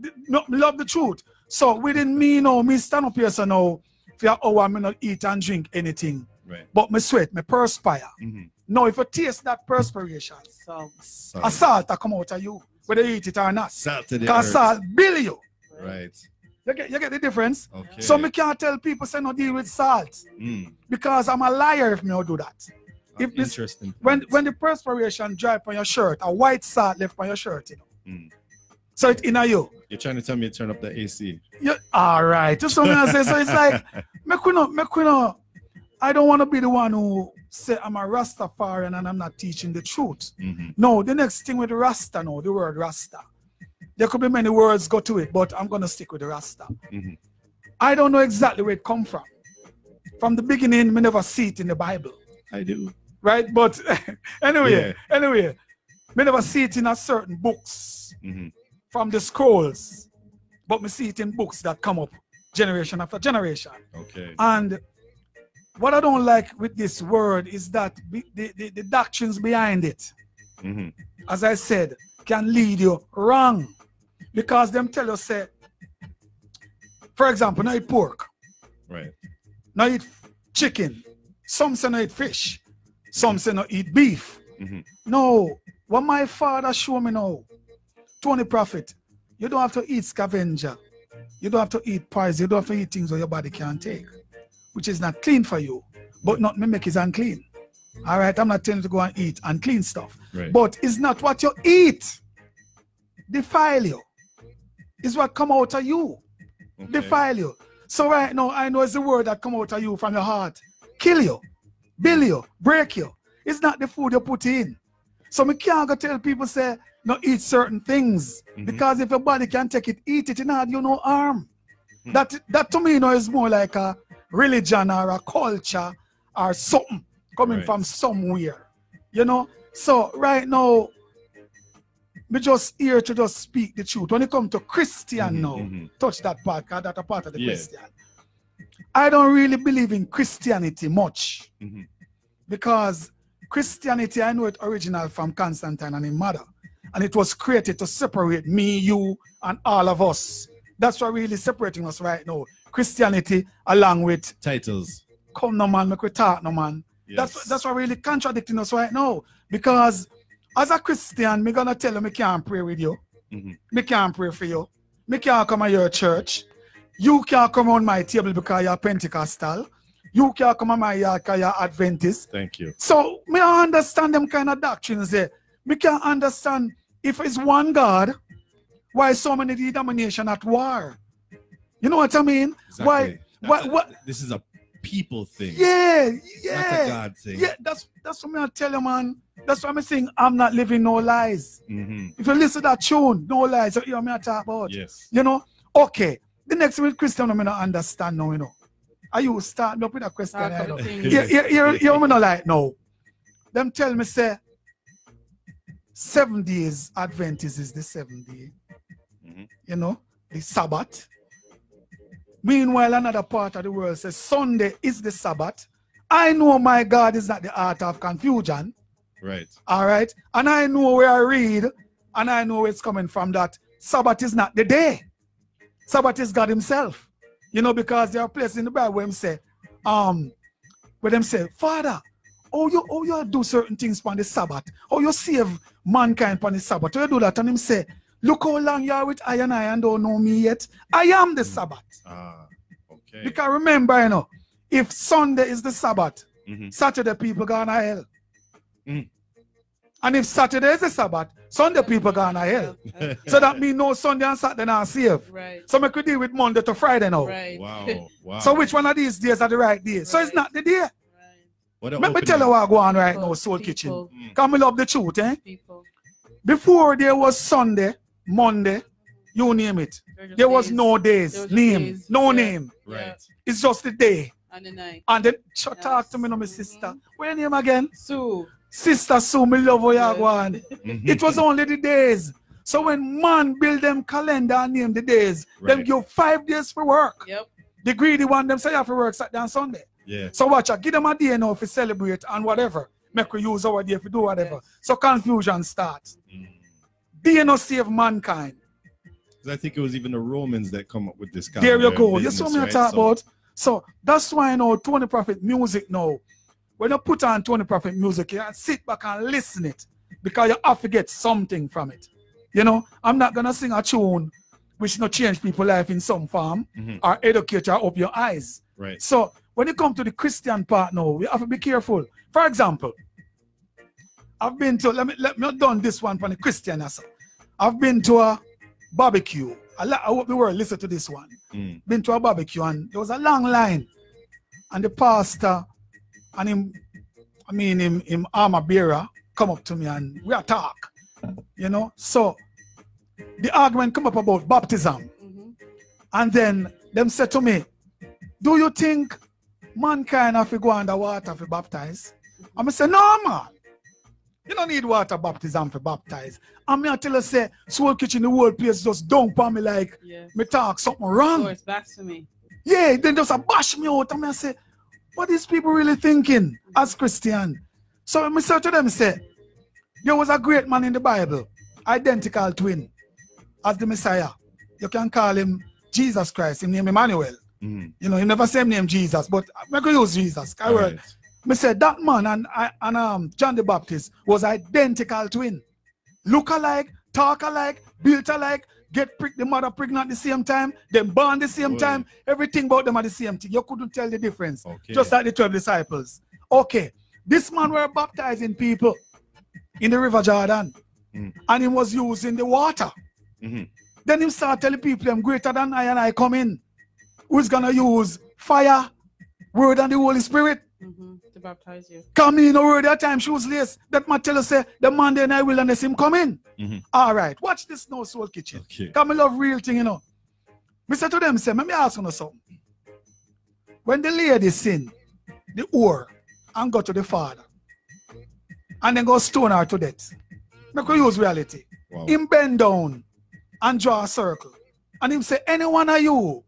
love the truth. So within me, you know, me stand up here, so now, for I'm not eat and drink anything. But me sweat, me perspire. Now, if you taste that perspiration, a salt that come out of you, whether you eat it or not. Salt to the because salt bill you. You get the difference? Okay. So me can't tell people say no deal with salt. Because I'm a liar if me don't do that. If this, interesting. When the perspiration dry on your shirt, a white salt left on your shirt, you know. So it's in you. You're trying to tell me to turn up the AC. Yeah, all right. Just something I say. So it's like, I don't want to be the one who say I'm a Rastafarian and I'm not teaching the truth. No, the next thing with the Rasta, no, the word Rasta. There could be many words go to it, but I'm going to stick with the Rasta. I don't know exactly where it come from. From the beginning, we never see it in the Bible. I do. Right? But anyway, we never see it in a certain books from the scrolls. But we see it in books that come up generation after generation. Okay. And what I don't like with this word is that the doctrines behind it, as I said, can lead you wrong. Because them tell us, say, for example, now eat pork. Now eat chicken. Some say no eat fish. Some say no eat beef. No, what my father showed me now, Tony Prophit, you don't have to eat scavenger. You don't have to eat poison. You don't have to eat things that your body can't take, which is not clean for you, but not me make it unclean. All right, I'm not telling you to go and eat unclean stuff. But it's not what you eat defile you. It's what come out of you defile you. So right now, I know it's the word that come out of you from your heart. Kill you, bill you, break you. It's not the food you put in. So me can't go tell people, say, no eat certain things. Because if your body can take it, eat it, and you no harm. That to me, you know, is more like a religion or a culture or something. coming from somewhere. You know? So right now, we just here to just speak the truth. When it comes to Christian now, touch that part, because that's a part of the Christian. I don't really believe in Christianity much. Because Christianity, I know it original from Constantine and his mother. And it was created to separate me, you, and all of us. That's what really separating us right now. Christianity along with titles. Come no man, make we talk no man. Yes. That's what really contradicting us right now. Because as a Christian, me gonna tell you me can't pray with you. Me can't pray for you. Me can't come to your church. You can't come on my table because you're Pentecostal. You can't come on my yard because you're Adventist. Thank you. So me I understand them kind of doctrines there. Me can't understand if it's one God, why so many denominations at war? You know what I mean? Exactly. Why? This is a people thing. Yeah. Not a God thing. Yeah, that's what me I tell you, man. That's why I'm saying I'm not living no lies. If you listen to that tune, no lies, you hear me I talk about. Yes. You know? Okay. The next with Christian, I don't understand now, you know. Are you starting up with a question? You me not like no. Them tell me say 7 days Adventist is the 7th day. You know, the Sabbath. Meanwhile, another part of the world says Sunday is the Sabbath. I know my God is not the art of confusion. Right. All right. And I know where I read, and I know where it's coming from that Sabbath is not the day. Sabbath is God himself. You know, because there are places in the Bible where them say, Father, you do certain things on the Sabbath. How you save mankind on the Sabbath. You do that, and him say, look how long you are with I and don't know me yet. I am the Sabbath. Okay. Because remember, you know, if Sunday is the Sabbath, Saturday people gone to hell. And if Saturday is the Sabbath, Sunday people gone to hell. So that means no Sunday and Saturday not safe. Right. So we could deal with Monday to Friday now. Right. Wow. So which one of these days are the right days? Right. So it's not the day. Right. Let me tell you what go on right now, Soul Kitchen. Because we love the truth, eh? Before there was Sunday, Monday, you name it. There was no days, name. Right. It's just the day. And the night. And then talk to me, no, my sister. What's your name again? Sue. Sister Sue, me love how you go on. It was only the days. So when man build them calendar and name the days, them give 5 days for work. Yep. The greedy one, them say you have to work Saturday and Sunday. Yeah. So watch out, give them a day now to celebrate and whatever. Make we use our day to do whatever. Yes. So confusion starts. They no save mankind. I think it was even the Romans that come up with this kind there of you go. Business, you saw me talk about. So that's why I know Tony Prophit music now. When you put on Tony Prophit music, you sit back and listen it. Because you have to get something from it. You know, I'm not gonna sing a tune which not change people's life in some form or educate or open your eyes. Right. So when it comes to the Christian part now, we have to be careful. For example, I've been to let me not done this one for the Christian as I've been to a barbecue. I hope the world listen to this one. Been to a barbecue and there was a long line. And the pastor and him armor bearer come up to me and we talk. You know? So the argument come up about baptism. And then them said to me, do you think mankind have to go underwater to baptize? And I say, no man. You don't need water baptism for baptize. And me I tell you say, Soul Kitchen, the whole place just dunk on me like me talk something wrong. Oh, it's blasphemy. Yeah, then just bash me out. And I say, what is people really thinking as Christian? So I say to them, say, there was a great man in the Bible, identical twin as the Messiah. You can call him Jesus Christ, his name Emmanuel. You know, he never same name Jesus, but I'm going to use Jesus. I said that man and John the Baptist was identical twin. Look alike, talk alike, built alike, the mother pregnant at the same time, them born the same time, everything about them are the same thing. You couldn't tell the difference. Just like the 12 disciples. Okay, this man were baptizing people in the River Jordan. And he was using the water. Then he started telling people them greater than I and I come in. Who's gonna use fire, word and the Holy Spirit? To baptize you. Come in, no word that time, shoes lace. That man tell us say the man then I will and him come in. All right, watch this now, Soul Kitchen. Come I love real thing, you know. Me say to them, say, let me ask you something. When the lady sin, the whore, and go to the Father. And then go stone her to death. Make we use reality. Wow. Him bend down and draw a circle. And him say, any one of you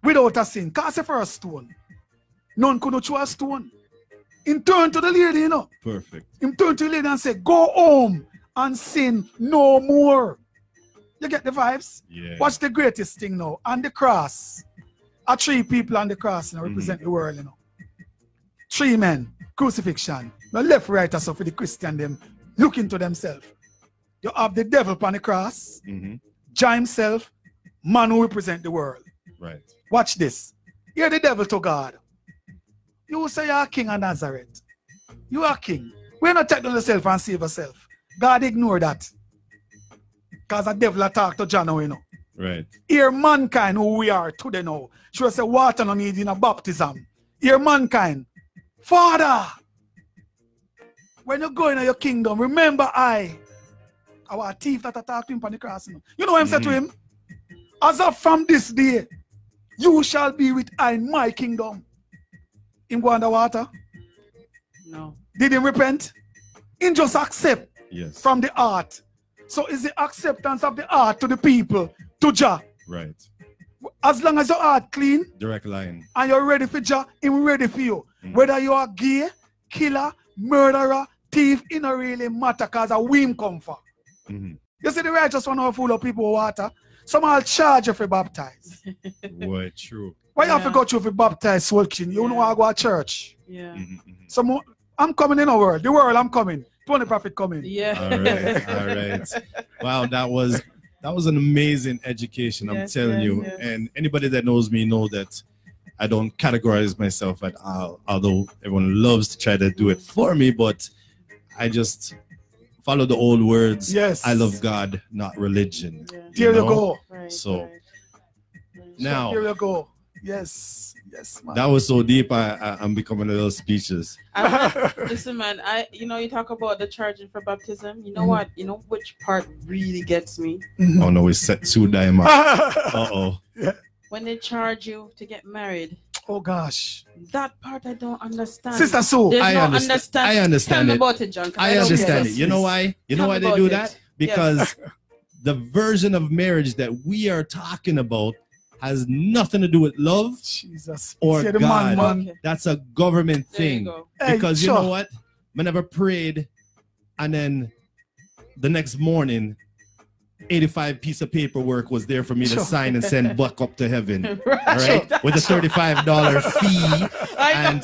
without a sin, cast a first stone. None could not throw a stone. Him turn to the lady, you know. Perfect. Him turn to the lady and say, go home and sin no more. You get the vibes? Yeah. Watch the greatest thing now. On the cross. Are 3 people on the cross, you know, represent the world, you know. 3 men, crucifixion. The left, right, or so for the Christian, them look into themselves. You have the devil upon the cross, Jah himself, man who represent the world. Right. Watch this. You're the devil to God. You say you're king of Nazareth. You are king. We're not taking yourself and save yourself. God ignore that. Because the devil attack to Jah now, you know. Right. Here mankind who we are today now. She will say water no need in a baptism. Here mankind. Father, when you go into your kingdom, remember our thief that attacked him on the cross. You know what I'm saying to him? As of from this day, you shall be with I in my kingdom. Him go underwater? No. Did he repent? He just accept from the heart. So is the acceptance of the heart to the people, to Jah. Right. As long as your heart clean, direct line, and you're ready for Jah, him ready for you. Whether you are gay, killer, murderer, thief, it don't really matter because a whim come for. You see the righteous one who full of people with water. Some will charge you for baptize. Boy, true. Why you have to go through for baptize, walking? You know I go to church. Yeah. Some I'm coming in the world I'm coming. Tony Prophet coming. Yeah. All right. All right. Wow, that was an amazing education, I'm telling you. Yes. And anybody that knows me know that I don't categorize myself at all, although everyone loves to try to do it for me, but I just follow the old words. Yes. I love God, not religion. Yeah. Here you go. Right, So now here you go. Yes. Yes, man. that was so deep. I'm becoming a little speechless. Listen, man. You talk about the charging for baptism. You know what? You know which part really gets me? Oh no, we set two diamond. Yeah. When they charge you to get married. Oh gosh. That part I don't understand. Sister Sue, There's I no understand. I understand Tell me it. about it, John. I understand it. You know why? You know why they do that? Because the version of marriage that we are talking about has nothing to do with love Jesus. or See the God. man. Okay. That's a government There you thing. go. Because Hey, you know sure. what? I never prayed, and then the next morning, 85 piece of paperwork was there for me to Sure. sign and send back up to heaven. Right. All right, with a $35 fee, I and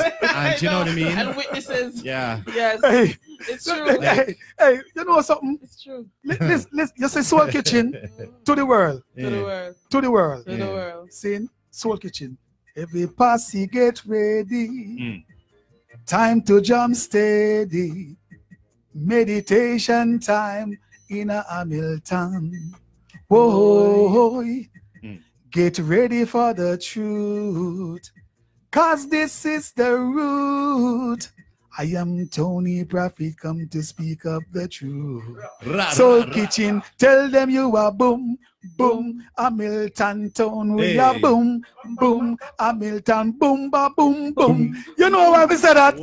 you know what I mean? And witnesses. Yeah. Yes. Hey, It's true. hey, you know something? It's true. Listen, you say Soul Kitchen to the world. To the world. To the world. To the world. Sing Soul Kitchen. Every posse get ready. Time to jump steady. Meditation time in a Hamilton. Whoa, get ready for the truth. Cause this is the root. I am Tony Prophit, come to speak of the truth. Soul Kitchen, tell them you are boom, boom, Hamilton town. We are boom, boom, Hamilton, boom, ba, boom, boom. You know why we said that?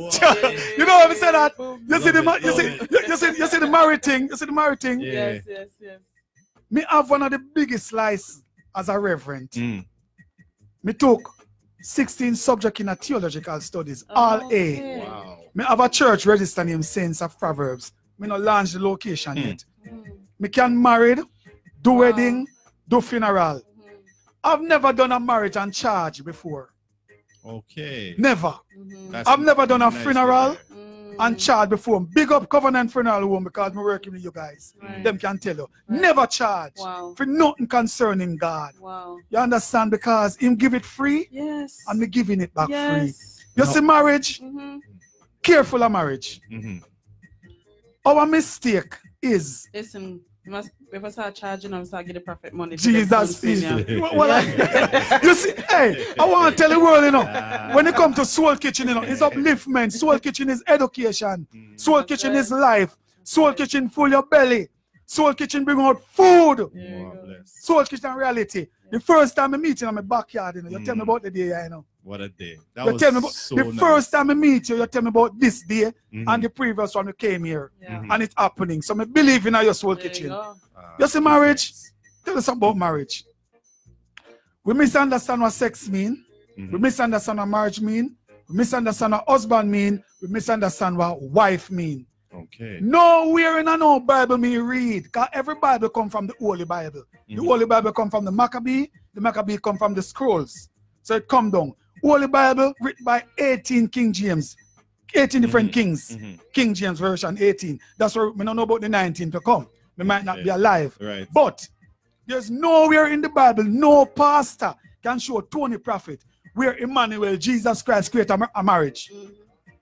You know why we said that? You see the married thing. You see the married thing. Yes. Me have one of the biggest slice as a reverend. Me took 16 subjects in a theological studies, all A. Wow. Me have a church register named Saints of Proverbs. Me not launch the location yet. Me can married, do wedding, do funeral. I've never done a marriage and charge before. Okay. Never. That's I've never done a nice funeral to hear. and charge before. Big up Covenant Funeral Home because I'm working with you guys. Right. Them can tell you. Right. Never charge Wow. for nothing concerning God. Wow. You understand? Because him give it free Yes. and me giving it back free. Yes. You see marriage? Careful of marriage. Our mistake is Listen, if I start charging, I'm start getting Prophet money. Jesus is. Yeah. Well, you see, hey, I want to tell the world, you know, when it comes to Soul Kitchen, you know, it's upliftment. Soul Kitchen is education. Soul Kitchen is life. Soul Kitchen full your belly. Soul Kitchen bring out food. More blessed. Soul Kitchen reality. The first time I meet you in my backyard, you know, you tell me about the day, you know. What a day. That you was tell me about, so the nice. First time I meet you, you tell me about this day and the previous one you came here. And it's happening. So I believe in your soul kitchen. You see marriage? Tell us about marriage. We misunderstand what sex mean. We misunderstand what marriage mean. We misunderstand what husband mean. We misunderstand what wife mean. Okay. Nowhere in no Bible me read. Because every Bible come from the Holy Bible. The Holy Bible come from the Maccabee. The Maccabee come from the scrolls. So it come down. Holy Bible written by 18 King James. 18 different kings. King James version 18. That's why we don't know about the 19 to come. We might not be alive. Right. But there's nowhere in the Bible, no pastor can show Tony Prophet where Emmanuel, Jesus Christ, created a marriage.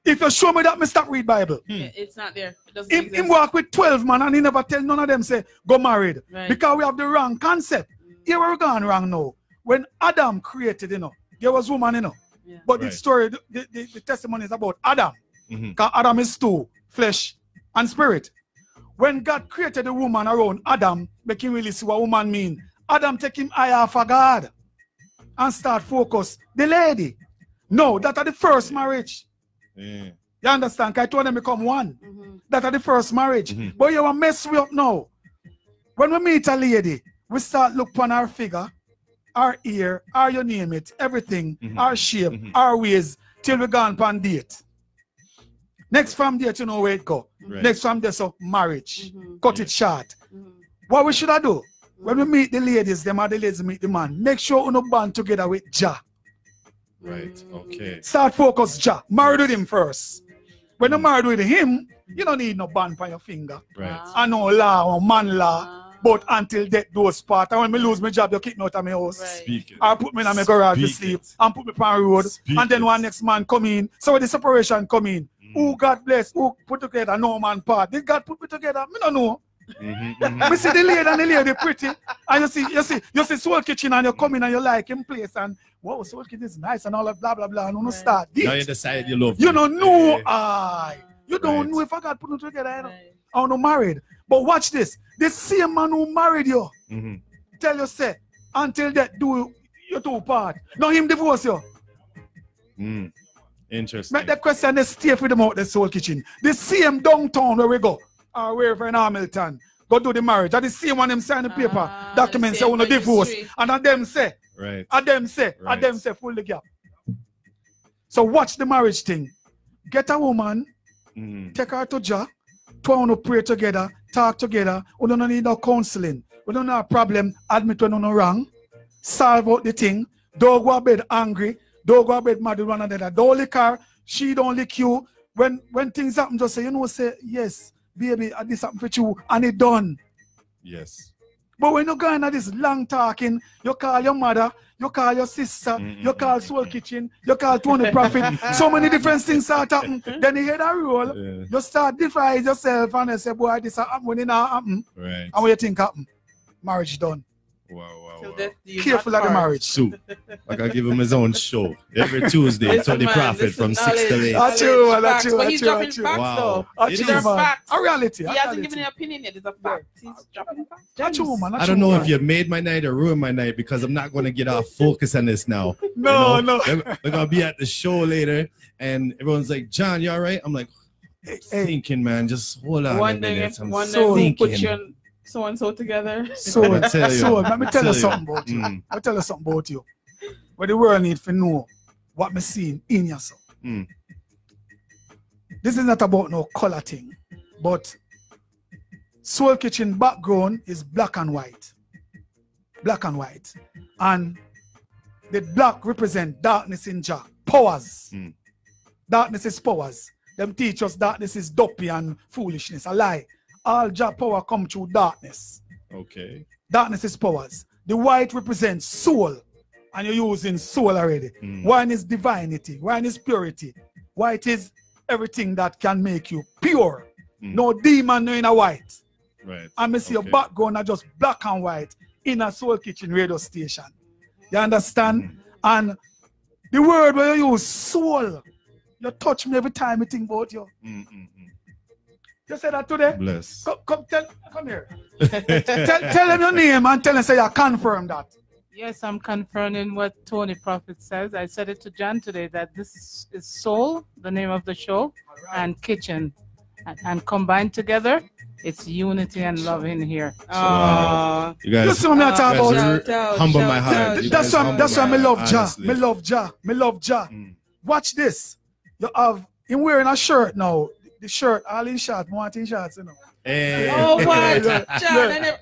If you show me that, I stop read Bible. It's not there. It doesn't exist. He walk with 12 man and he never tell none of them say, go married. Right. Because we have the wrong concept. Here we're going wrong now. When Adam created, there was woman, But the story, the testimony is about Adam. Because Adam is two, flesh and spirit. When God created the woman around Adam, make him really see what woman mean. Adam take him higher for God and start focus the lady. No, that are the first marriage. You understand? Because I told them become one. That are the first marriage. But you want mess me up now. When we meet a lady, we start look upon her figure, our ear, our you name it, everything, our shape, our ways, till we gone on date. Next from there, you know where it go. Right. Next from there, so marriage. Cut it short. What we should I do? When we meet the ladies, them are the ladies meet the man. Make sure you no band together with Jah. Right, okay. Start focus Jah. Married with him first. When you married with him, you don't need no band on your finger. Right. I know law or man law. But until death those part, and when I lose my job, you kick me out of my house. Right. Or put me in my garage to sleep and put me on the road. And then one next man come in. So when the separation come in, who God bless, who put together no man part. Did God put me together? Me don't know. Me see the lady and the lady pretty. And you see Soul Kitchen and you come in and you like him place and wow, Soul Kitchen is nice and all that blah blah blah. And you start. Now you decide you love you don't know you don't know if I got put them together, or no married. But watch this. The same man who married you tell you say until that do you two part. Now him divorce you. Interesting. Make that question they stay for them out the Soul Kitchen. The same downtown where we go, or wherever in Hamilton, go do the marriage. And the same one them sign the paper, document say on the divorce. And at them say, at them say full the gap. So watch the marriage thing. Get a woman, take her to Jah, two pray together, talk together. We don't need no counseling. We don't have a problem, admit when no wrong, solve out the thing, don't go to bed angry. Don't go to bed mad with one another. Don't lick her. She don't lick you. When things happen, just say, say, yes, baby, this happened for you, and it done. Yes. But when you go into this long talking, you call your mother, you call your sister, you call Soul Kitchen, you call Tony Prophet, so many different things start happening. Then you hear that roll, you start define yourself and you say, boy, this happen when it not happen. Right. And what you think happen? Marriage done. Wow. Careful of the marriage. So, I can give him his own show every Tuesday. Tony Prophet from 6 to 8. That's true. But he's dropping facts though. These are facts. A reality. He hasn't given an opinion yet. It's a fact. He's dropping facts. That's true, man. I don't know if you made my night or ruined my night because I'm not going to get off focus on this now. No. We're going to be at the show later and everyone's like, John, you all right? I'm like, thinking, man. Just hold on a minute. I'm thinking. So and so together. So let me tell you something about you. I'll tell you something about you. What the world needs to know what me seeing in yourself. This is not about no color thing, but Soul Kitchen background is black and white. Black and white. And the black represent darkness in Jah. Powers. Darkness is powers. Them teach us darkness is dopey and foolishness. A lie. All Jah power come through darkness. Okay. Darkness is powers. The white represents soul. And you're using soul already. One is divinity. One is purity. White is everything that can make you pure. No demon, no in a white. Right. And I see your background are just black and white in a Soul Kitchen radio station. You understand? And the word where you use soul, you touch me every time I think about you. You said that today? Bless. Come here. tell him your name and tell him say you confirm that. Yes, I'm confirming what Tony Prophet says. I said it to John today that this is Soul, the name of the show, and Kitchen. And combined together, it's unity and love in here. Wow. You guys, that's what I'm talking about. Humble my heart. That's why I love Ja. Me love Ja. Watch this. You have him wearing a shirt now. The shirt, all in shorts, more in shorts, you know. Hey. Oh, what?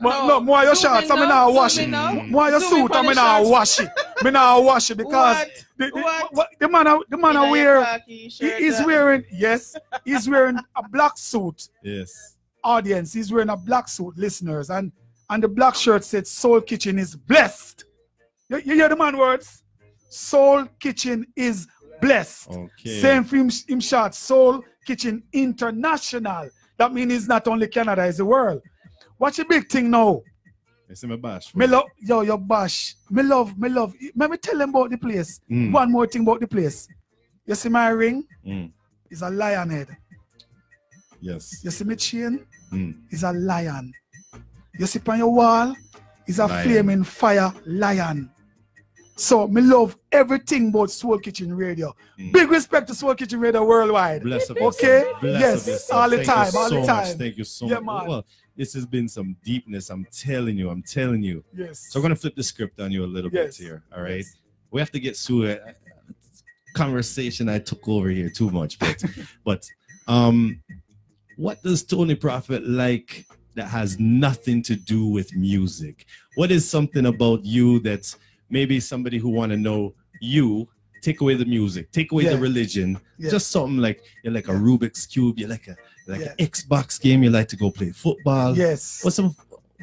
No, more your shorts, I'm not wash it. More your suit, I'm not wash it. Me not wash it because the man wear, he's wearing, yes, he's wearing a black suit. Yes. Audience, he's wearing a black suit, listeners, and the black shirt said Soul Kitchen is blessed. You hear the man words? Soul Kitchen is blessed. Okay. Same for him short, Soul Kitchen International. That means it's not only Canada, it's the world. What's your big thing now? It's in my bash. Me love, your bash. Me love. Let me tell them about the place. One more thing about the place. You see my ring? It's a lion head. Yes. You see my chain? It's a lion. You see on your wall? It's a flaming fire lion. So, me love everything about Soul Kitchen Radio. Big respect to Soul Kitchen Radio worldwide. Bless up okay? Yourself. Bless yes, up yourself. all the Thank time, you so all the time. Much. Thank you so yeah, much. Man. Well, this has been some deepness. I'm telling you. Yes. So, we're going to flip the script on you a little bit here. All right? Yes. We have to get through a conversation I took over here too much. But what does Tony Prophet like that has nothing to do with music? What is something about you that's maybe somebody who want to know you, take away the music, take away the religion, just something like you're like a Rubik's Cube, you're like an Xbox game, you like to go play football. Yes. What's some?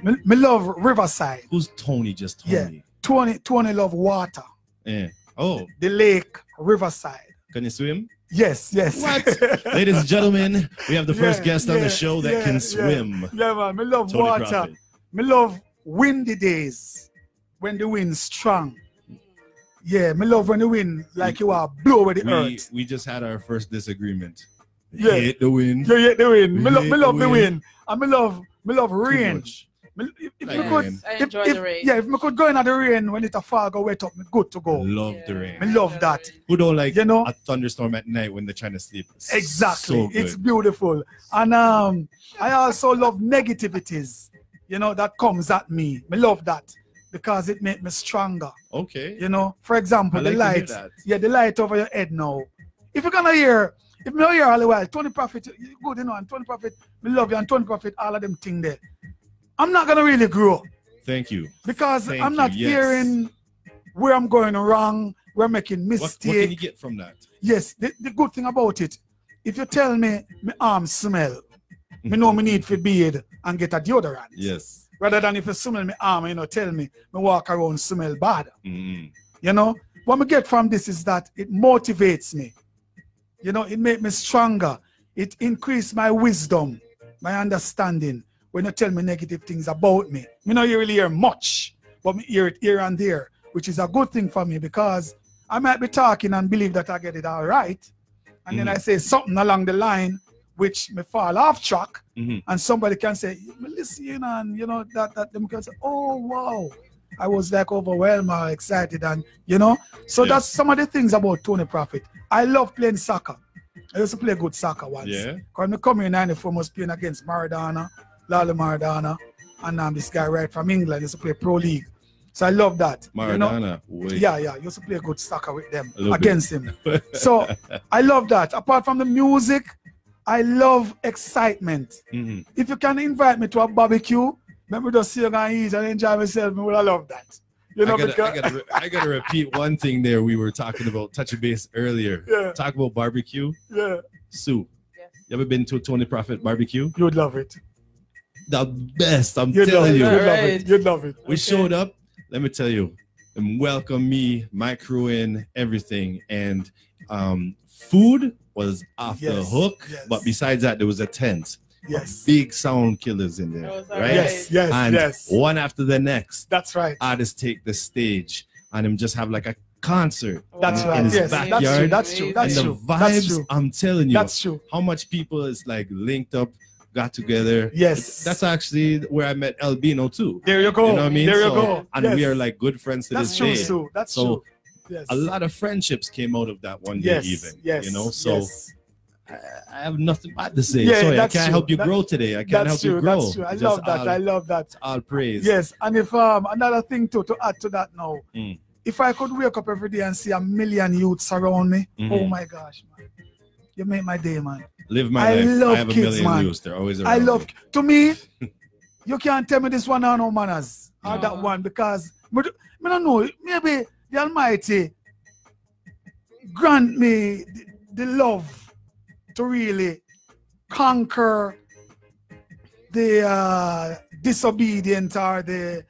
Me love Riverside. Who's Tony? Just Tony. Yeah. Tony love water. Yeah. Oh. The lake, Riverside. Can you swim? Yes. What? Ladies and gentlemen, we have the first guest on the show that can swim. Yeah, man. Me love Tony water. Prophet. Me love windy days when the wind's strong. Yeah, me love when the wind like you are blow with the earth. We just had our first disagreement. Yeah. Hate the wind. You hate the wind. Me love the wind. And me love rain. I enjoy the rain. Yeah, if me could go in at the rain when it a fall, go wet up, me good to go. Love the rain. Me love that. Who don't like you know a thunderstorm at night when they're trying to sleep? Exactly. So it's beautiful. And I also love negativities, you know, that comes at me. Me love that because it makes me stronger. Okay. You know, for example, the light. Yeah, the light over your head now. If you're gonna hear, if me hear all the while, Tony Prophet, you good, you know, and Tony Prophet, me love you, and Tony Prophet, all of them thing there. I'm not gonna really grow. Thank you. Because I'm not hearing where I'm going wrong, where I'm making mistakes. What can you get from that? Yes, the good thing about it, if you tell me my arms smell, me know me need to bathe and get a deodorant. Yes. Rather than if you smell my arm, you know, tell me walk around smell bad. You know, what I get from this is that it motivates me. You know, it makes me stronger. It increases my wisdom, my understanding. When you tell me negative things about me, you know, you really hear much, but me hear it here and there, which is a good thing for me because I might be talking and believe that I get it all right. And then I say something along the line, which may fall off track, and somebody can say, listen, and you know, that them can say, oh, wow. I was like overwhelmed or excited, and you know, so that's some of the things about Tony Prophet. I love playing soccer. I used to play good soccer once. Yeah. Because I come here in 94, I was playing against Maradona, Lalo Maradona, and this guy right from England used to play Pro League. So I love that. Maradona. You know? Yeah. Used to play good soccer with them against him. So I love that. Apart from the music, I love excitement. If you can invite me to a barbecue, let me just sit and eat and enjoy myself. I love that. You know, I gotta repeat one thing there. We were talking about touch base earlier. Yeah. Talk about barbecue. Yeah. Sue, you ever been to a Tony Prophet barbecue? You would love it. The best, I'm telling you. You'd love it. We showed up, let me tell you, and welcome me, my crew in, everything. And food was off the hook. Yes. But besides that, there was a tent. Yes. Big sound killers in there. Right? Yes. And one after the next. That's right. Artists take the stage and them just have like a concert. That's right. In his backyard. That's true. And the vibes, I'm telling you. That's true. How much people is like linked up got together. Yes. That's actually where I met Albino too. There you go. You know what I mean? There you go. And we are like good friends to this day. That's true, That's true. Yes. A lot of friendships came out of that one day even. Yes. You know, so I have nothing bad to say. Yeah, Sorry, I can't true. help you grow today. I can't help you grow. That's true. I love that. I love that. All praise. Yes, and if another thing to add to that now, if I could wake up every day and see 1 million youths around me, oh my gosh, man, you make my day, man. Live my life. Love I have kids, 1 million man. youths. They're always around. I love. To me, you can't tell me this one or no manners or that one because I don't know. Maybe the Almighty grant me the love to really conquer the disobedient or the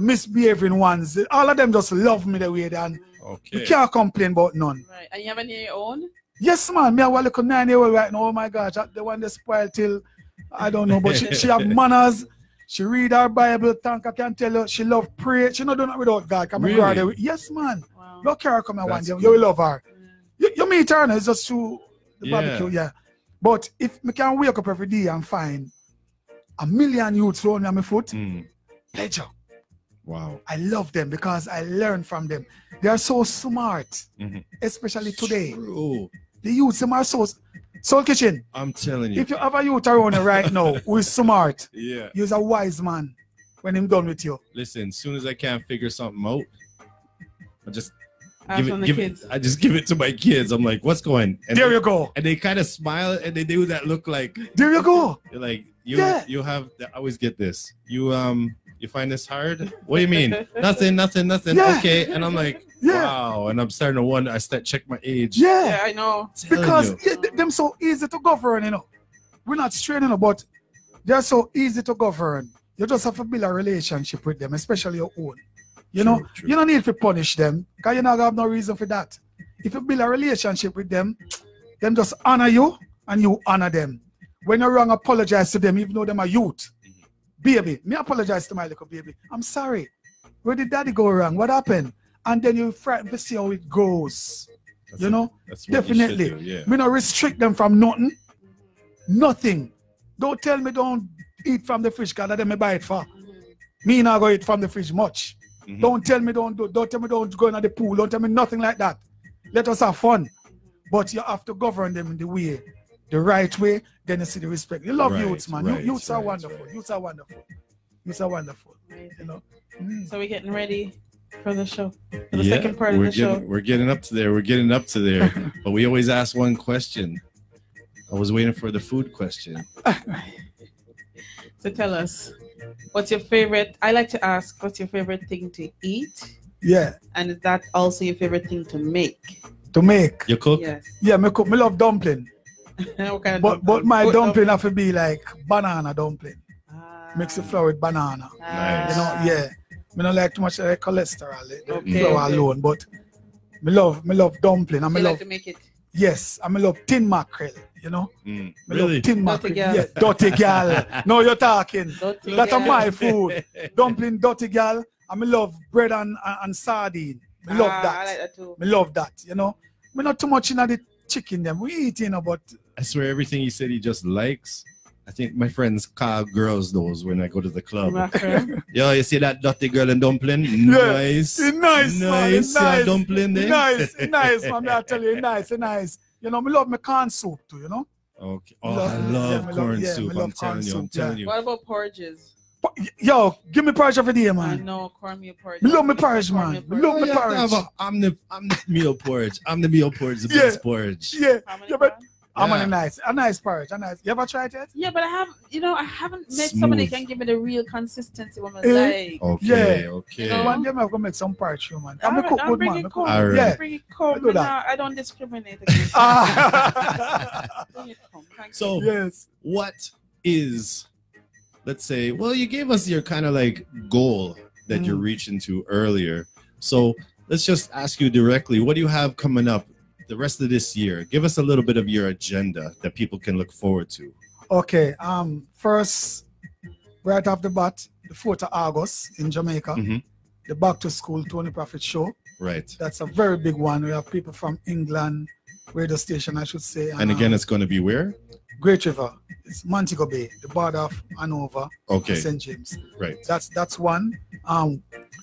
misbehaving ones. All of them just love me the way they and you can't complain about none. Right. And you have any of your own? Yes, man. Me have a little 9-year-old right now. Oh my gosh, the one that spoiled till I don't know, but she have manners. She read her Bible. Thank I can tell you, she love pray. She not do nothing without God. Come really? Yes, man. Wow. Look her come and one day. You will love her. You meet her, it's just through the barbecue, yeah. But if I can wake up every day and find 1 million youths rolling on my foot, pleasure. Wow. I love them because I learn from them. They are so smart, especially today. True. The youths them are so Soul Kitchen. I'm telling you. If you have a youth around you right now who is smart, he's a wise man when I'm done with you. Listen, as soon as I can figure something out, I just I just give it to my kids. I'm like, what's going? And there you go. And they kind of smile and they do that look like. There you go. You're like, you have. I always get this. You find this hard? What do you mean? Nothing. Yeah. Okay. And I'm like, wow. And I'm starting to wonder. I check my age. Yeah, I know. Because them so easy to govern, you know. We're not straining, but they're so easy to govern. You just have to build a relationship with them, especially your own. You know, you don't need to punish them because you don't have no reason for that. If you build a relationship with them just honor you and you honor them. When you're wrong, apologize to them, even though them are youth. Baby, me apologize to my little baby. I'm sorry. Where did daddy go wrong? What happened? And then you frightened to see how it goes. That's definitely. Me not restrict them from nothing. Nothing. Don't tell me don't eat from the fridge because let me buy it for. Me not go eat from the fridge much. Don't tell me don't tell me don't go into the pool. Don't tell me nothing like that. Let us have fun. But you have to govern them in the right way, then you see the respect. You love youths, man. Youths are wonderful. Youths are wonderful. Youths are wonderful. You know. So we're getting ready for the show. For the second part of the show. We're getting up to there. But we always ask one question. I was waiting for the food question. So tell us, what's your favorite? I like to ask, what's your favorite thing to eat? Yeah. And is that also your favorite thing to make? To make? You cook? Yes. Yeah, me cook. Me love dumpling. But my dumpling have to be like banana dumpling. Mix the flour with banana. Nice. You know, yeah. Me not like too much cholesterol, the flour alone. But me love dumpling. And me love to make it. Yes, and me love tin mackerel. You know, me love tin mackerel. Yeah, dirty gal. No, you're talking. That's my food. Dumpling, dirty gal. And me love bread and sardine. Me love that. I like that too. Me love that. You know, me not too much in the chicken them. We eat, but I swear everything he said he just likes. I think my friends call girls those when I go to the club. Yo, you see that dirty girl and dumpling? Nice. It's nice, man. It's nice. Dumpling there? Nice, man. I tell you, nice. You know, me love my corn soup too, you know? Okay. Oh, I love corn soup. I'm telling you. What about porridges? Yo, give me porridge every day, man. I know, cornmeal porridge. Me love me porridge, man. Me love me porridge. I'm the meal porridge. I'm the meal porridge, the best porridge. Yeah. I'm a nice porridge. You ever tried it? Yeah, but I haven't met somebody that can give me the real consistency what I like. Okay. You know, one day I'm gonna make some porridge, man. I'm cook good, man. Yeah. Bring it home. I don't discriminate against So, what is, let's say, well, you gave us your kind of like goal that you're reaching to earlier. So let's just ask you directly, what do you have coming up the rest of this year? Give us a little bit of your agenda that people can look forward to. Okay. First, right off the bat, the 4th of August in Jamaica, the Back to School Tony Prophit show. Right. That's a very big one. We have people from England, radio station, I should say. And again, it's going to be where? Great River. It's Montego Bay, the border of Hanover, St. James. Right. That's one.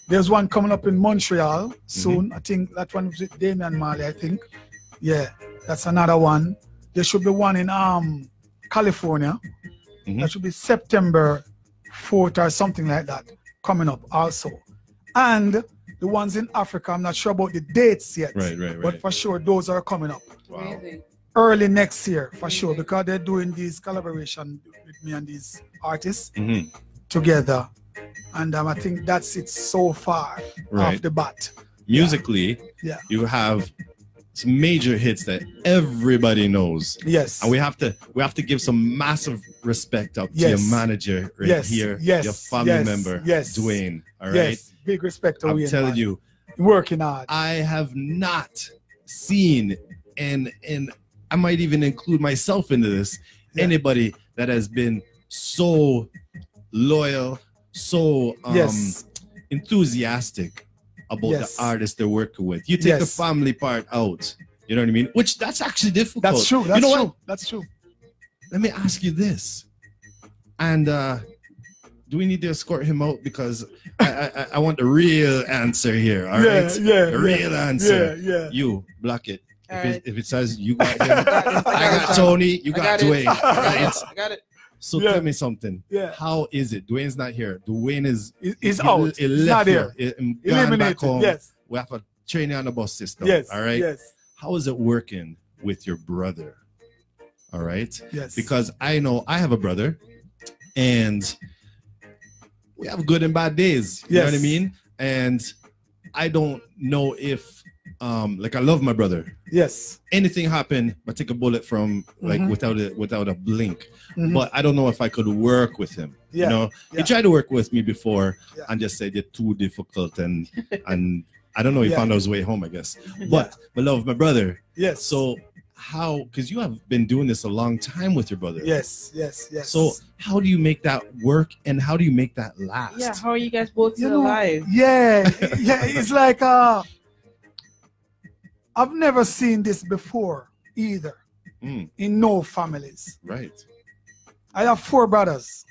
There's one coming up in Montreal soon. I think that one was with Damian Marley, I think. Yeah, that's another one. There should be one in California. That should be September 4th or something like that coming up also. And the ones in Africa, I'm not sure about the dates yet. Right. But for sure, those are coming up. Wow. Early next year, for sure, because they're doing these collaboration with me and these artists together. And I think that's it so far off the bat. Musically, you have some major hits that everybody knows. Yes. And we have to give some massive respect up to your manager here, your family member, Dwayne. All right. Yes. Big respect to I'm telling you, working hard. I have not seen, and I might even include myself into this, anybody that has been so loyal, so enthusiastic about the artist they're working with. You take the family part out, you know what I mean? Which that's actually difficult. That's true. That's you know true. what? That's true. Let me ask you this. And do we need to escort him out? Because I want the real answer here. All right? The real answer. You block it. If it says you got him, I got Tony, you got Dwayne. Right? I got it. So tell me something. How is it? Dwayne's not here. Dwayne is out. He's not here. Eliminated. Back home. Yes. We have a training on the bus system. Yes. All right. Yes. How is it working with your brother? All right. Yes. Because I know I have a brother, and we have good and bad days. You know what I mean? And I don't know if like I love my brother. Yes. Anything happen, but take a bullet from like without a blink. But I don't know if I could work with him. You know, he tried to work with me before and just said you're too difficult, and I don't know, he found his way home, I guess. But I love my brother. Yes. So how, because you have been doing this a long time with your brother. Yes. So how do you make that work, and how do you make that last? Yeah, how are you guys both still alive? It's like I've never seen this before either in no families. Right. I have 4 brothers.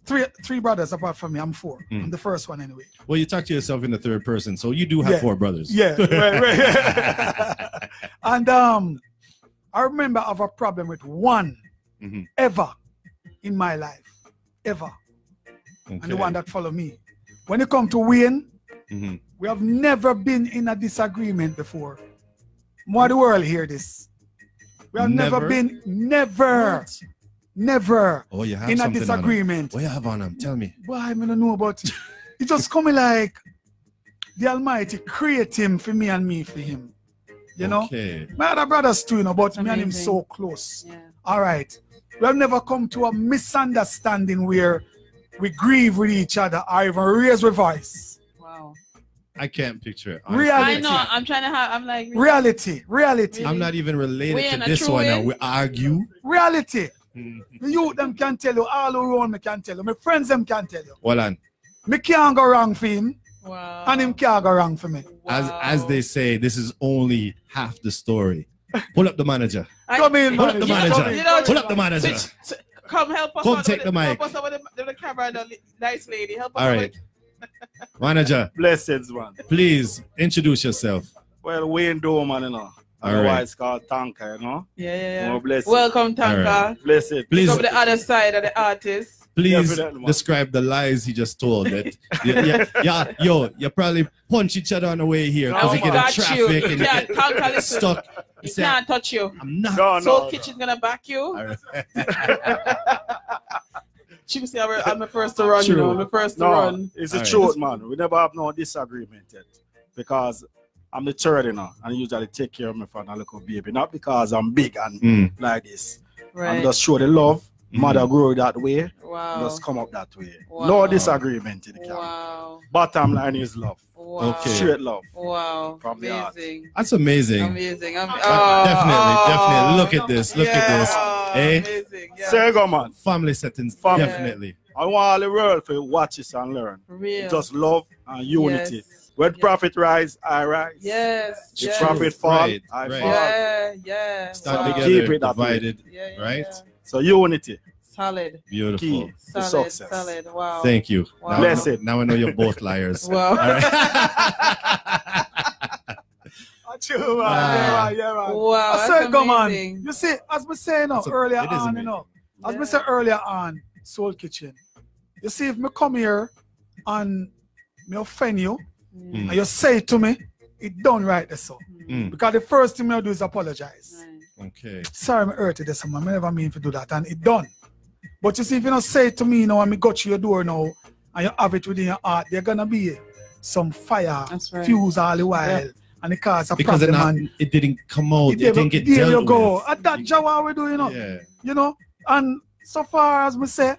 Three brothers apart from me. I'm 4. I'm the first one anyway. Well, you talk to yourself in the third person, so you do have 4 brothers. Yeah, right. And I remember I have a problem with one ever in my life. Ever. And the one that followed me. When it comes to Wayne, we have never been in a disagreement before. More the world hear this. We have never been, never in a disagreement. What you have on him? Tell me. Well, I don't know about it. It just coming like the Almighty create him for me and me for him. You know? My other brothers too, you know, but me and him so close. All right. We have never come to a misunderstanding where we grieve with each other or even raise our voice. Wow. I can't picture it. Honestly. Reality. I know. I'm trying to have. I'm like reality. Really? I'm not even related to this one now. We argue. Reality. The youth them can tell you. All around me can tell you. My friends them can tell you. Hold on. Me can't go wrong for him. Wow. And him can't go wrong for me. Wow. As they say, this is only half the story. Pull up the manager. Come in, Pull up the manager. You know, Pull up the manager. Come help us. Come take the mic. Help us with the camera, the nice lady. Help us. All right. Manager. Blessings, man. Please introduce yourself. Well, Wayne Doman, you know. Otherwise it's called Tanka, you know. Yeah. More blessings. Welcome, Tanka. Right. Blessed. Please. Come the other side of the artist. Please describe the lies he just told. That you probably punch each other on the way here because you get in traffic and you get stuck. He can't touch you. I'm not. So Kitchen's gonna back you. She say I'm the first to run, you know. I'm the first to run. It's the truth, man. We never have no disagreement yet because I'm the third, you know, and I usually take care of my father and little baby. Not because I'm big and like this. Right. I'm just show the love. Mother grew that way. Wow. Just come up that way. Wow. No disagreement in the camp. Wow. Bottom line is love. Wow. Okay. Straight love. Wow. From the heart. Amazing. That's amazing. Amazing. Definitely. Look at this. Look at this. Amazing. Yeah. Say go, man. Family settings. Family. Definitely. I want all the world to watch this and learn. Real. Just love and unity. Yes. When Prophet rise, I rise. Yes. If Prophet fall, I fall. Yeah. Stand So together, keep it that divided, Yeah. right? So unity. Solid. Beautiful. Key to Solid. success. Solid. Wow. Thank you. Wow. Now, Blessed. now I know you're both liars. Wow. All right. Yeah, man. Wow. I said, That's come on. amazing. You see, as we say earlier it is on, amazing. as we said earlier on, Soul Kitchen. You see, if me come here and me offend you, and you say it to me, it done right there, so. Because the first thing I do is apologize. Right. Okay. Sorry, I hurt you this man. I never mean to do that, and it done. But you see, if you don't say it to me now, and me got to your door now, and you have it within your heart, there's gonna be some fire fuse all the while, and it cause a because problem. it didn't come out. It didn't get there dealt you go. with. At that job we do, Yeah. And so far as we say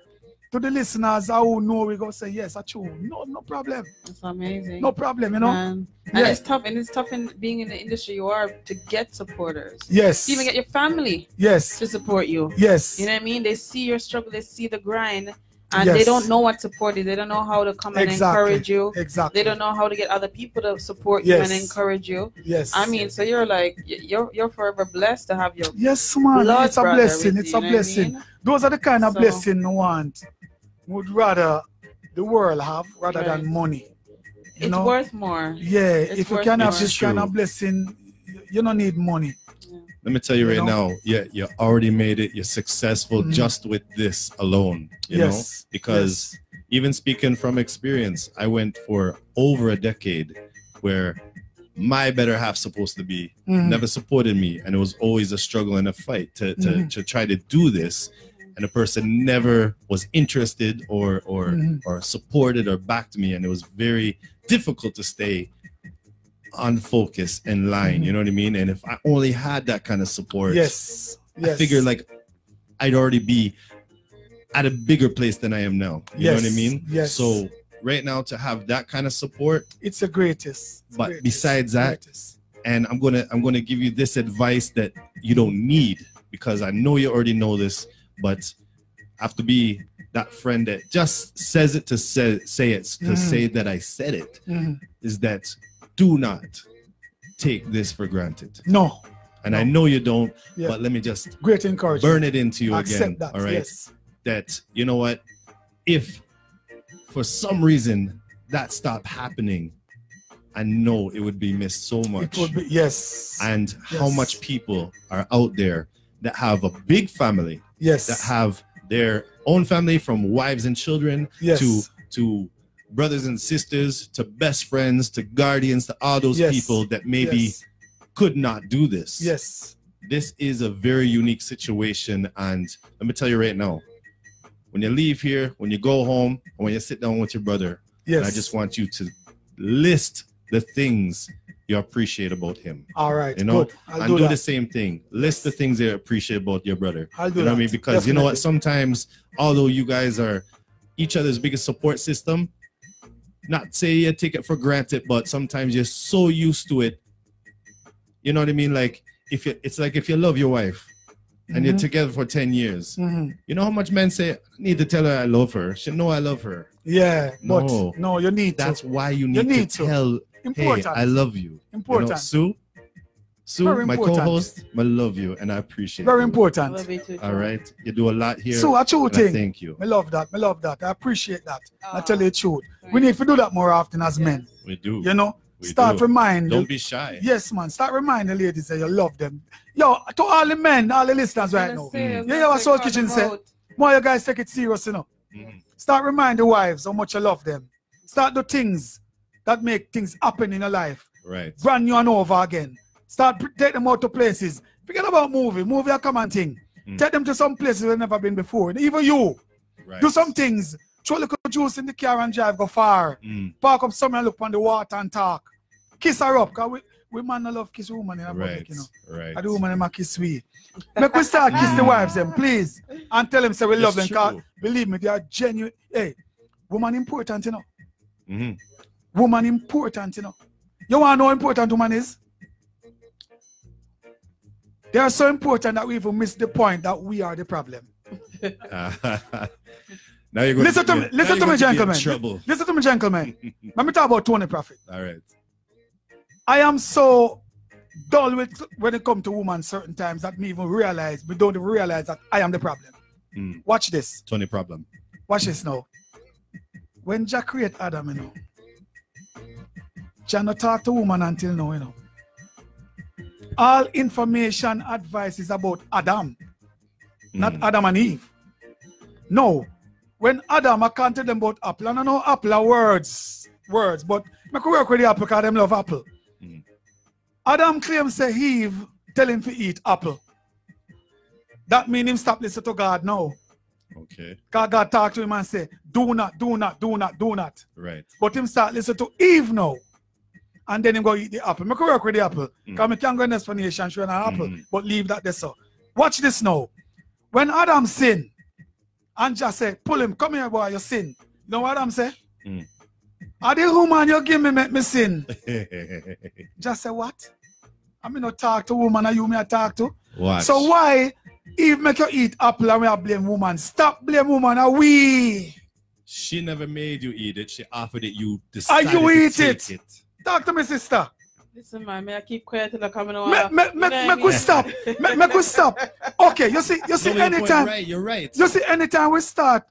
to the listeners who know, we go say yes, that's true. No problem. That's amazing. No problem, And it's tough, in being in the industry you are to get supporters. Yes. To even get your family. Yes. To support you. Yes. You know what I mean? They see your struggle, they see the grind, and they don't know what support is. They don't know how to come and encourage you. Exactly. They don't know how to get other people to support you and encourage you. Yes. I mean, so you're like you're forever blessed to have your yes, man. It's a blessing. It's a blessing. Those are the kind of blessing I want. Would rather the world have rather than money. It's worth more. Yeah, if you can have this kind of blessing, you don't need money. Let me tell you right now, you already made it. You're successful just with this alone. You know, because even speaking from experience, I went for over a decade where my better half supposed to be never supported me, and it was always a struggle and a fight to try to do this. And the person never was interested or supported or backed me, and it was very difficult to stay on focus and line. You know what I mean? And if I only had that kind of support, I figured like I'd already be at a bigger place than I am now. You know what I mean? Yes. So right now to have that kind of support, it's the greatest. But besides that, and I'm gonna give you this advice that you don't need, because I know you already know this. But I have to be that friend that just says it to say it, to say that I said it, is that do not take this for granted. No. And I know you don't, but let me just great encouragement. Burn it into you again. That, all right. That, you know what, if for some reason that stopped happening, I know it would be missed so much. It would be, and how much people are out there that have a big family. That have their own family, from wives and children to brothers and sisters, to best friends, to guardians, to all those people that maybe could not do this. This is a very unique situation, and let me tell you right now, when you leave here, when you go home, and when you sit down with your brother, I just want you to list the things you appreciate about him. All right, you know, good. And do the same thing. List the things you appreciate about your brother. You know what I mean? Because you know what, sometimes, although you guys are each other's biggest support system, not say you take it for granted, but sometimes you're so used to it. You know what I mean? Like it's like if you love your wife and you're together for 10 years, you know how much men say, I need to tell her I love her. She know I love her. Yeah, but no, you need to. That's why you need to tell. Important. Hey, I love you. Important. You know, Sue, my co-host, I love you and I appreciate very you. important. Love you too, all right. You do a lot here. So, a true thing. Thank you. I love that. I love that. I appreciate that. I tell you the truth. We need to do that more often as men. We do. You know, start reminding. Don't be shy. Yes, man. Start reminding the ladies that you love them. Yo, to all the men, all the listeners right now. You hear what Soul Kitchen say? More you guys take it serious, you know. Start reminding the wives how much you love them. Start the things that make things happen in your life. Right. Brand new and over again. Start take them out to places. Forget about movie a common thing. Take them to some places they've never been before. Even you. Do some things. Throw a little juice in the car and drive, go far. Park up somewhere and look on the water and talk. Kiss her up. Because we man no love kiss woman in a public, you know. Right. And the woman them a kiss we. Make we start kiss the wives them, please. And tell them say we love them. Because believe me, they are genuine. Hey, woman important, you know. Woman important, you know. You want to know how important woman is? They are so important that we even miss the point that we are the problem. Now you're going listen to me, gentlemen. Trouble. Listen to me, gentlemen. Let me talk about Tony Prophit. All right. I am so dull with when it comes to women certain times that me even realize, we don't even realize that I am the problem. Watch this. Tony problem. Watch this now. When Jah create Adam, you know, Jah no talk to woman until now, you know. All information, advice is about Adam, not Adam and Eve. No. When Adam, I can't tell them about apple. I don't know apple are words, but I can work with the apple because them love apple. Adam claims say Eve tell him to eat apple. That means him stop listening to God now. Okay. God talk to him and say, do not. Right. But him start listening to Eve now. And then him go eat the apple. I can work with the apple. Because I can't go in explanation showing an apple. But leave that there so. Watch this now. When Adam sinned, and just say, pull him, come here boy, you sin. You know what Adam say? Are the woman you give me make me sin? Just say what? I mean not talk to woman and you me talk to. Watch. So why Eve make you eat apple and we have blame woman? Stop blame woman and we. She never made you eat it. She offered it. You decided and you eat to take it. Talk to me, sister. Listen, man, may I keep quiet till I come in. Make we stop. Make we stop. Okay, you see No, anytime. Right, you're right. You see anytime we start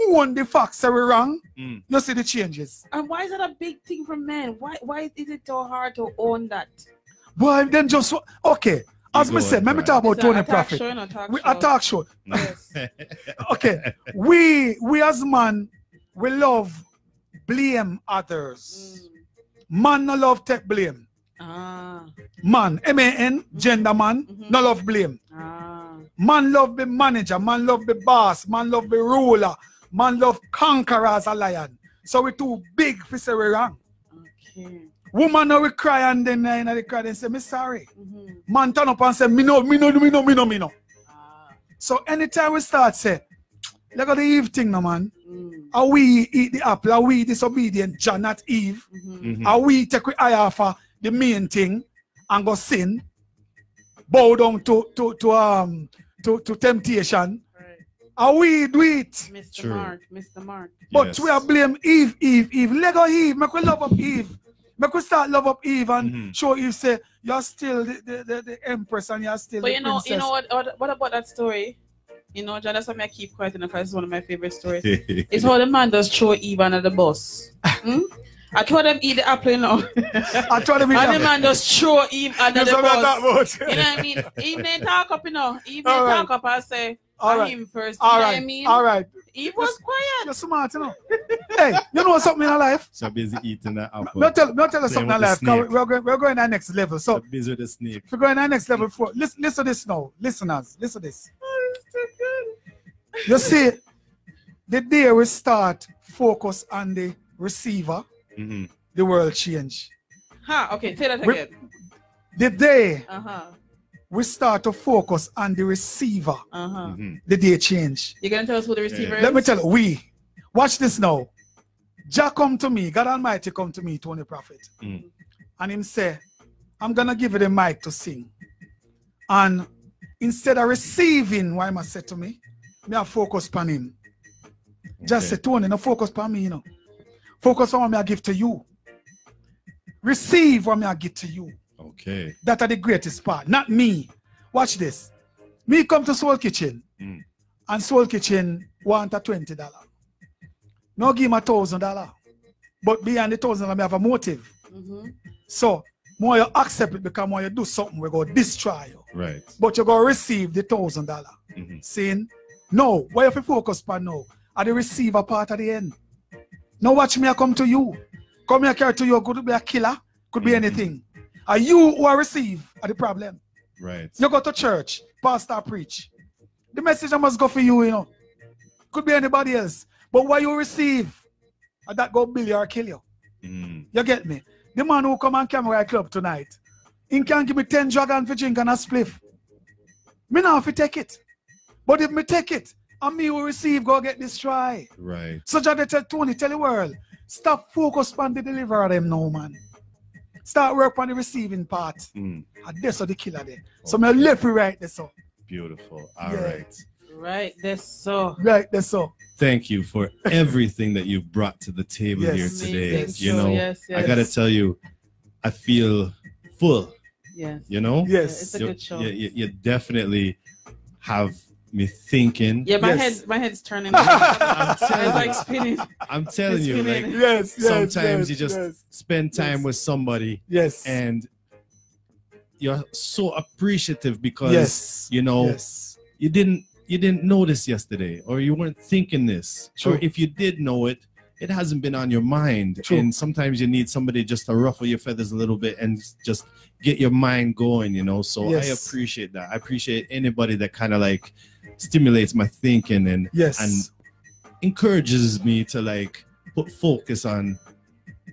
own the facts that we wrong, you see the changes. And why is that a big thing for men? Why is it so hard to own that? Well, then just okay. As me said, let me talk about Tony Prophit. We talk show. Yes. Okay, we as man, we love blame others. Man no love take blame. Man, M-A-N, gender man, no love blame. Man love the manager, man love the boss, man love the ruler, man love conqueror as a lion. So we too big for say we wrong. Okay. Woman now we cry and then they cry and say, me sorry. Man turn up and say, me no. So anytime we start say, look at the Eve thing no man. Are we eat the apple? Are we disobedient? John, not Eve. Are we take we eye off the main thing and go sin? Bow down to temptation. Right. Are we do it? Mr. Mark. But Yes. we are blame Eve. Let go Eve. Make we love up Eve. Make we start love up Eve and show Eve say you're still the empress and you're still But the princess. you know what about that story? You know, John, that's why I keep quiet because it's one of my favorite stories. It's how the man does throw Eve under the bus. I told them eat the apple, you know. I told them eat and the man just throw Eve under the bus. You know what I mean? Eve may talk up, you know. Eve may talk up and say, him first. You know what I mean? All right. Eve was quiet. You're smart, you know. Hey, you know something in life? So busy eating that apple. Not tell us something in life. We're going to the next level. So busy with the snake. We're going to the next level. Listen to this now. Listeners, listen to this. You see, the day we start focus on the receiver, the world change. Okay, say that again. The day we start to focus on the receiver, the day change. You're going to tell us who the receiver is? Let me tell you, watch this now. Jah come to me, God Almighty come to me, Tony Prophit. And him say, I'm going to give you the mic to sing. And instead of receiving what he must say to me, I focus on him. Just say, Tony, no focus on me, you know. Focus on what I give to you. Receive what I give to you. Okay. That are the greatest part, not me. Watch this. Me come to Soul Kitchen, and Soul Kitchen want a $20. No give him $1,000. But behind the $1,000, I have a motive. So, more you accept it because more you do something, we go destroy you. Right. But you go receive the $1,000. Saying, no, what you have to focus on now? Are the receiver part at the end? Now watch me, I come to you. Come here, carry to you, could be a killer, could be anything. Are you who are receive are the problem? Right. You go to church, pastor preach. The message must go for you, you know. Could be anybody else. But what you receive, that go bill you or kill you. You get me? The man who come and camera club tonight, he can give me 10 dragon for drink and a spliff. Me now have to take it. But if me take it, and me who receive go get destroyed. Right. So just tell Tony, tell the world, stop focus on the deliverer of them now, man. Start work on the receiving part. And that's the killer there. So me left you right there, so. Beautiful. All right. Right, that's so. Right, that's so. Thank you for everything that you've brought to the table here today. Yes. You know, Yes. I gotta tell you, I feel full. Yes. You know? Yes. It's a good show. You definitely have me thinking. Yeah, my head's turning. I'm telling you, like sometimes you just spend time with somebody. Yes. And you're so appreciative because you know you didn't know this yesterday, or you weren't thinking this. True. Or if you did know it, it hasn't been on your mind. True. And sometimes you need somebody just to ruffle your feathers a little bit and just get your mind going, you know. So I appreciate that. I appreciate anybody that kind of like stimulates my thinking and encourages me to like put focus on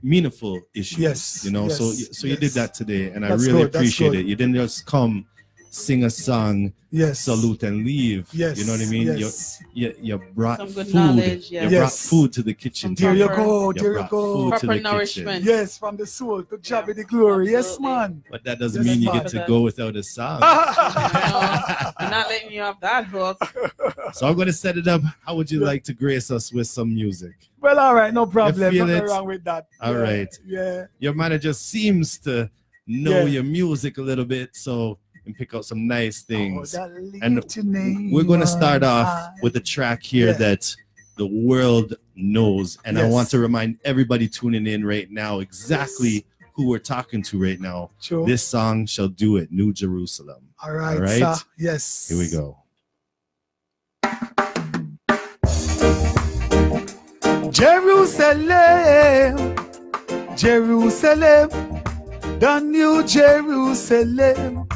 meaningful issues. You know. So you did that today, and I really appreciate it. You didn't just come, sing a song, salute and leave. You know what I mean? You brought some good food. knowledge. You brought food to the kitchen. There you go. There you go. Proper nourishment. Yes, from the soul to God be the glory. Yes, man. But that doesn't mean you get to go without a song. I'm not letting you off that hook. So I'm going to set it up. How would you like to grace us with some music? Well, all right, no problem. Nothing wrong with that. All right. Yeah. Your manager seems to know your music a little bit, so and pick out some nice things. And we're going to start off with a track here that the world knows. And I want to remind everybody tuning in right now exactly who we're talking to right now. Sure. This song shall do it, New Jerusalem. All right, sir. Yes. Here we go. Jerusalem, Jerusalem, the New Jerusalem.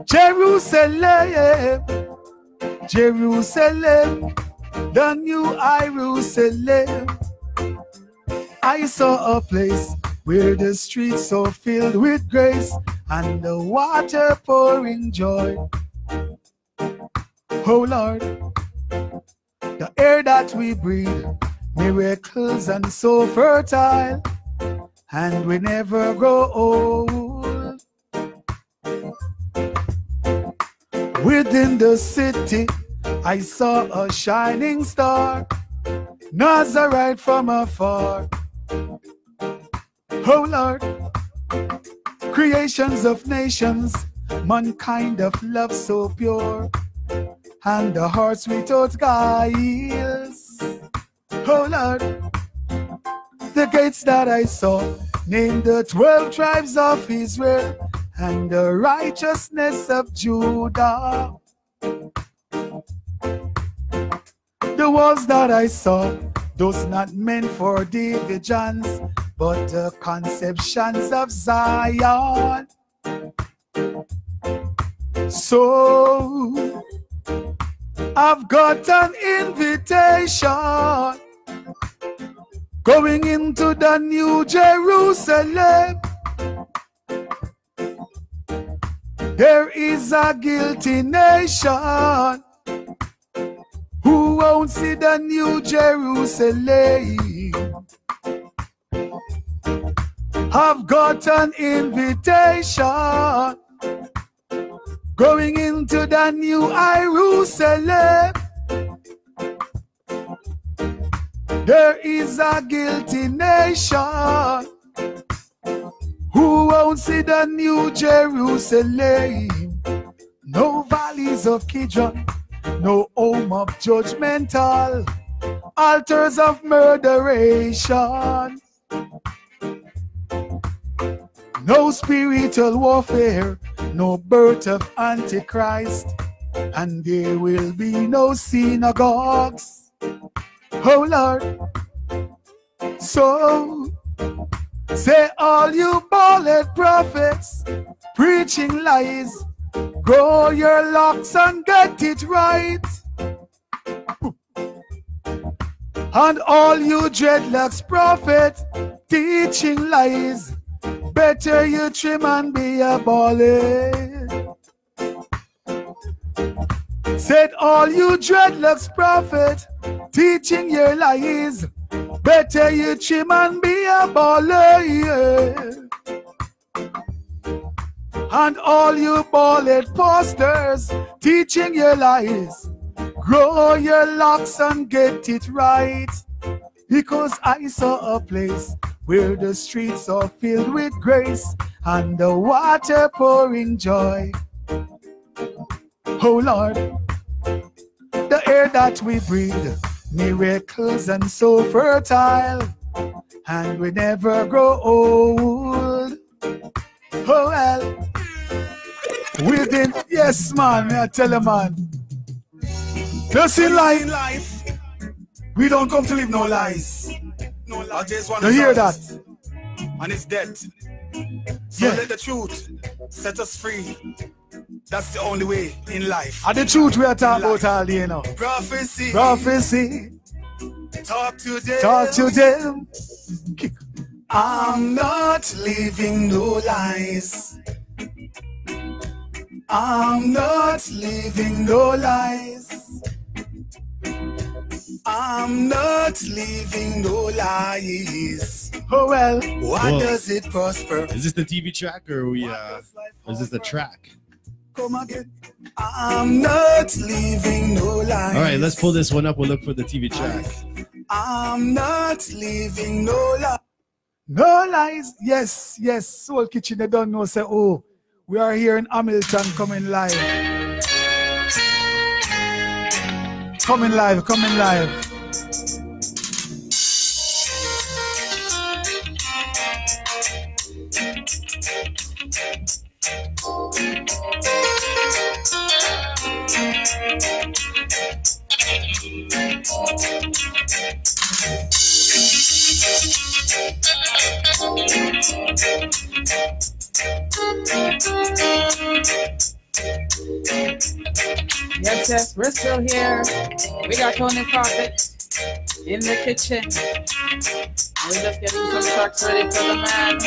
Jerusalem, Jerusalem, the New Jerusalem. I saw a place where the streets are filled with grace and the water pouring joy. Oh Lord, the air that we breathe, miracles and so fertile, and we never grow old. Within the city, I saw a shining star, Nazareth from afar. Oh Lord, creations of nations, mankind of love so pure, and the hearts without guiles. Oh Lord, the gates that I saw named the 12 tribes of Israel and the righteousness of Judah. The walls that I saw, those not meant for divisions, but the conceptions of Zion. So I've got an invitation going into the New Jerusalem. There is a guilty nation who won't see the New Jerusalem. I've got an invitation going into the New Jerusalem. There is a guilty nation who won't see the New Jerusalem. No valleys of Kidron, no home of judgmental, altars of murderation. No spiritual warfare, no birth of Antichrist, and there will be no synagogues. Oh Lord, so say all you bald prophets preaching lies, grow your locks and get it right. And all you dreadlocks prophets teaching lies, better you trim and be a ballad. Said all you dreadlocks prophet teaching your lies, better you trim and be a ballad. And all you ballad posters teaching your lies, grow your locks and get it right. Because I saw a place where the streets are filled with grace and the water pouring joy. Oh Lord, the air that we breathe, miracles and so fertile, and we never grow old. Oh well, within, yes man, I tell you man, just in life, we don't come to live no lies. I just want to hear that. And it's dead. So let the truth set us free. That's the only way in life. And the truth we are talking about all day, you know. Prophecy. Prophecy. Talk to them. Talk to them. I'm not living no lies. I'm not living no lies. I'm not living no lies. Oh well, why does it prosper? Is this the TV track or is this the track? Come again. I'm not living no lies. All right, let's pull this one up. We'll look for the TV track. I'm not living no lies. No lies. Yes, yes. Soul Kitchen, they don't know. Say, oh, we are here in Hamilton coming live. Coming live, coming live. Yes, yes, we're still here. We got Tony Prophit in the kitchen. We're just getting some tracks ready for the man.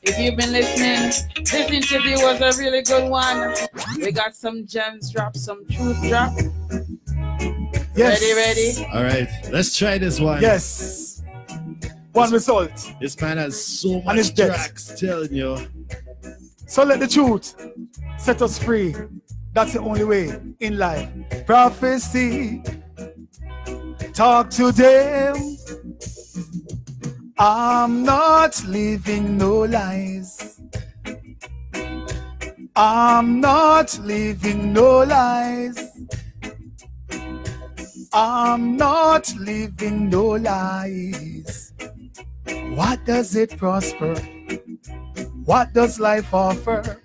If you've been listening, this interview was a really good one. We got some gems drop, some truth drop. Yes. Ready? All right, let's try this one. Yes. One result. This man has so much tracks, telling you. So let the truth set us free. That's the only way in life. Prophecy. Talk to them. I'm not living no lies. I'm not living no lies. I'm not living no lies. What does it prosper? What does life offer?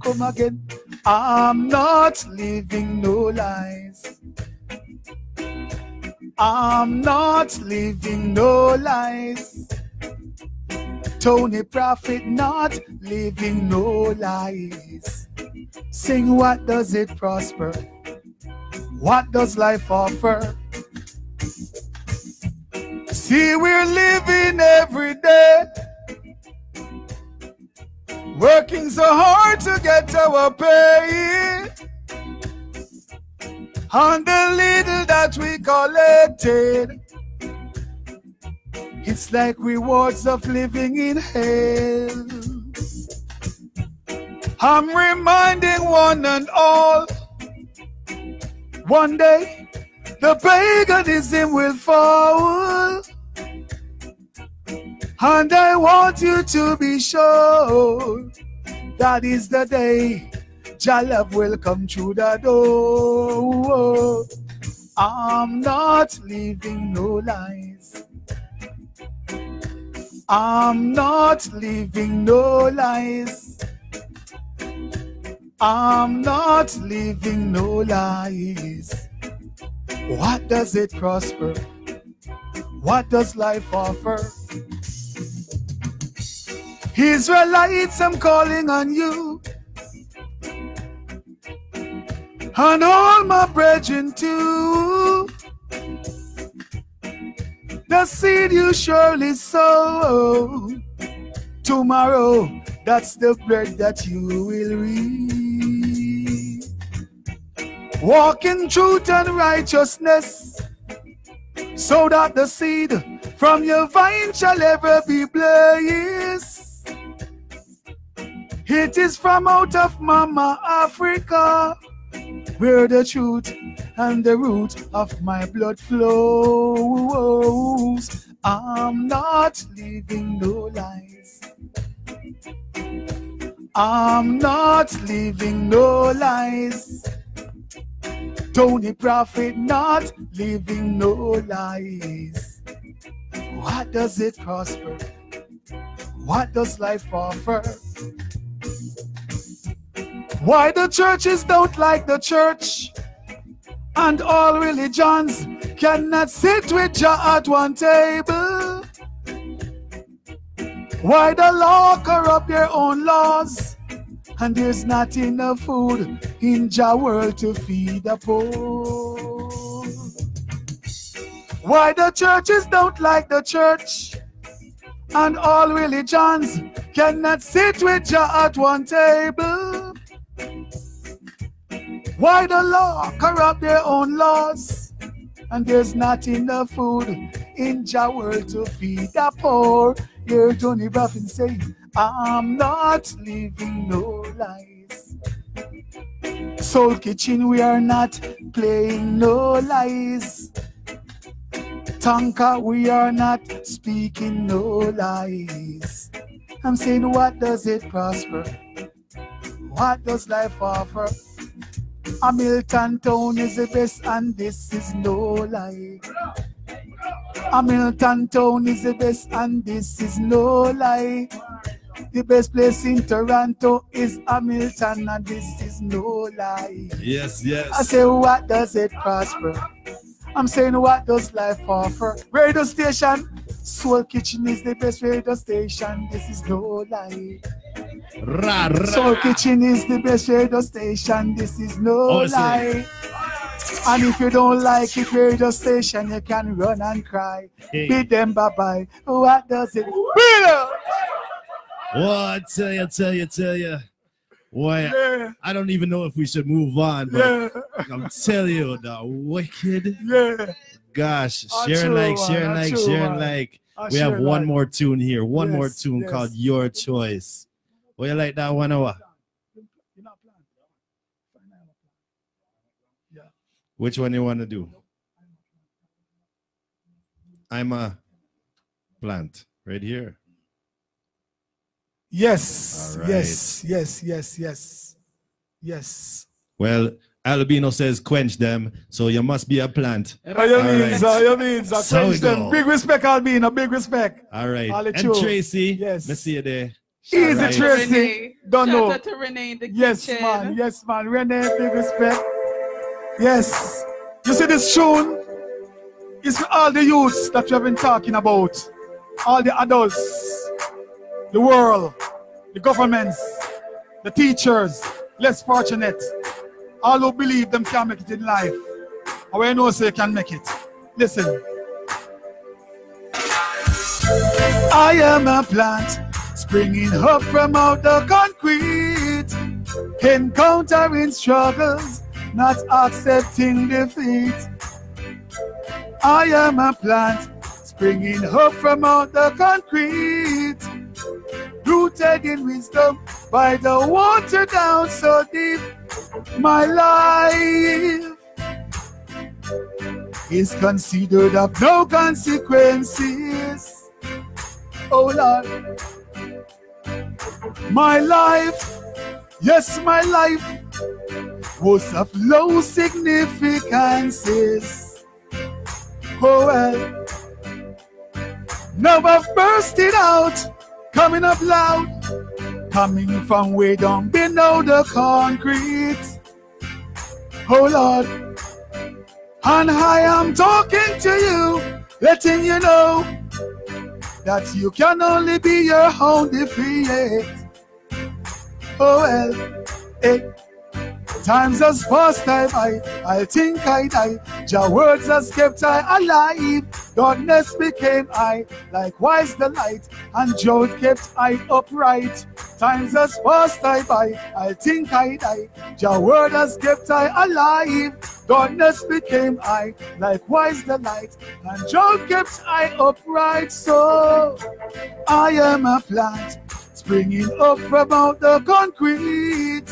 Come again. I'm not living no lies. I'm not living no lies. Tony Prophit, not living no lies. Sing, what does it prosper? What does life offer? See, we're living every day, working so hard to get our pay. On the little that we collected, it's like rewards of living in hell. I'm reminding one and all, one day the paganism will fall. And I want you to be sure that is the day Jah love will come through the door. I'm not living no lies. I'm not living no lies. I'm not living no lies. What does it prosper? What does life offer? Israelites, I'm calling on you, and all my brethren too. The seed you surely sow, tomorrow that's the bread that you will reap. Walk in truth and righteousness, so that the seed from your vine shall ever be blessed. It is from out of Mama Africa, where the truth and the root of my blood flows. I'm not living no lies. I'm not living no lies. Tony Prophet not living no lies. What does it prosper? What does life offer? Why the churches don't like the church, and all religions cannot sit with Jah at one table? Why the law corrupt their own laws, and there's not enough food in Jah world to feed the poor? Why the churches don't like the church, and all religions cannot sit with Jah at one table? Why the law corrupt their own laws, and there's not enough food in Jah world to feed the poor? Hear Tony Prophet say, I'm not living no lies. Soul Kitchen, we are not playing no lies. Tanka, we are not speaking no lies. I'm saying, what does it prosper? What does life offer? Hamilton Town is the best, and this is no lie. Hamilton Town is the best, and this is no lie. The best place in Toronto is Hamilton, and this is no lie. Yes, yes. I say, what does it prosper? I'm saying, what does life offer? Radio station, Soul Kitchen is the best radio station. This is no lie. Ra, ra. Soul Kitchen is the best radio station. This is no lie. And if you don't like it, radio station, you can run and cry. Hey. Beat them bye-bye. What does it? What? Tell you. Boy, Yeah. I don't even know if we should move on, but Yeah. I'm telling you, the wicked. Yeah. Gosh, Ah, share true, and like, man. share and Ah, like, true, share and man. like. Ah, We have share one like. more tune here, one more Yes, tune yes. called Your Choice. What you like that 1 hour? Which one you want to do? I'm a plant right here. Yes, All right. yes. Well, Albino says quench them, so you must be a plant. How you All mean, right. sir? You mean, sir? So Quench we them. go. Big respect, Albino. Big respect. All right. I'll let And you. Tracy, Yes. let's see you there. Easy, Right. Tracy. Renee. Don't Shout know. out to Renee in the Yes, kitchen. man. Yes, man. Renee, big respect. Yes. You see this tune? It's for all the youths that you have been talking about. All the adults, the world, the governments, the teachers, less fortunate. All who believe them can make it in life. And when you know say you can make it. Listen. I am a plant springing up from out the concrete, encountering struggles, not accepting defeat. I am a plant springing up from out the concrete, rooted in wisdom by the water down so deep. My life is considered of no consequences. Oh Lord, my life, yes, my life was of low significances. Oh well, now I've bursted out, coming up loud, coming from way down below the concrete. Oh Lord, and I am talking to you, letting you know that you can only be your own defeat. Oh well, hey. Times has passed I think I die. Your words has kept I alive. Darkness became I, likewise the light, and joy kept I upright. Times has passed I think I die. Your word has kept I alive. Darkness became I, likewise the light, and joy kept I upright. So I am a plant springing up from out the concrete,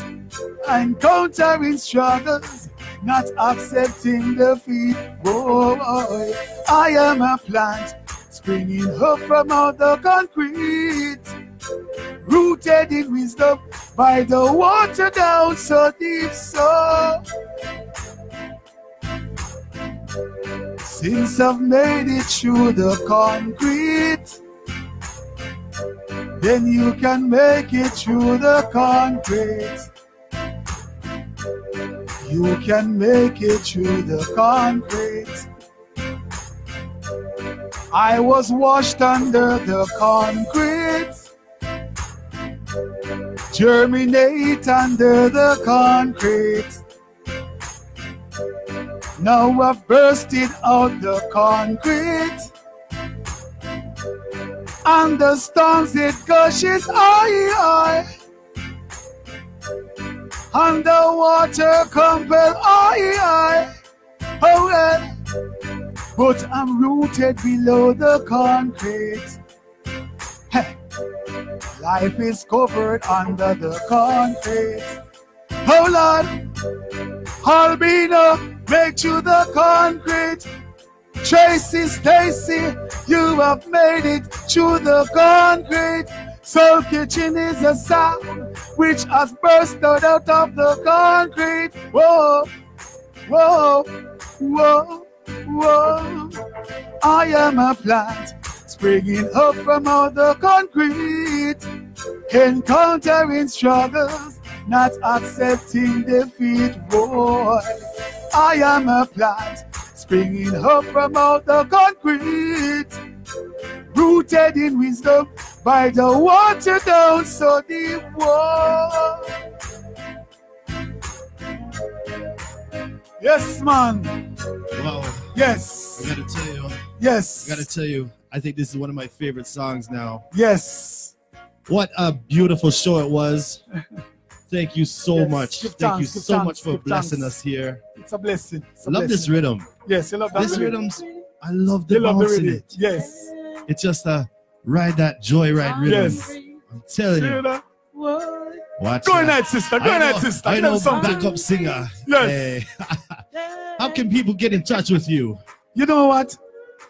encountering struggles, not accepting defeat. Oh, I am a plant springing up from out the concrete, rooted in wisdom by the water down so deep so. Since I've made it through the concrete, then you can make it through the concrete. You can make it through the concrete. I was washed under the concrete, germinate under the concrete. Now I've bursted out the concrete, and the storms it gushes high. Underwater compel high. Oh well, but I'm rooted below the concrete. Hey. Life is covered under the concrete. Oh Lord, Albino, make to the concrete. Tracy, Stacy, you have made it to the concrete. Soul Kitchen is a sound which has burst out of the concrete. Whoa, whoa, whoa, whoa. I am a plant springing up from out the concrete, encountering struggles, not accepting defeat. Boy, I am a plant springing up from out the concrete, rooted in wisdom by the water down so deep. Whoa. Yes, man. Wow. Yes. I gotta tell you. Yes. I gotta tell you. I think this is one of my favorite songs now. Yes. What a beautiful show it was. Thank you so much. Thank you so much for blessing us here. It's a blessing. I love this rhythm. Yes, you love that this rhythm. I love the bounce in it. Yes. It's just a ride that joyride rhythm. Yes. I'm telling you. Watch Go ahead, sister. Go ahead, sister. I know backup singer. Yes. Hey. How can people get in touch with you? You know what?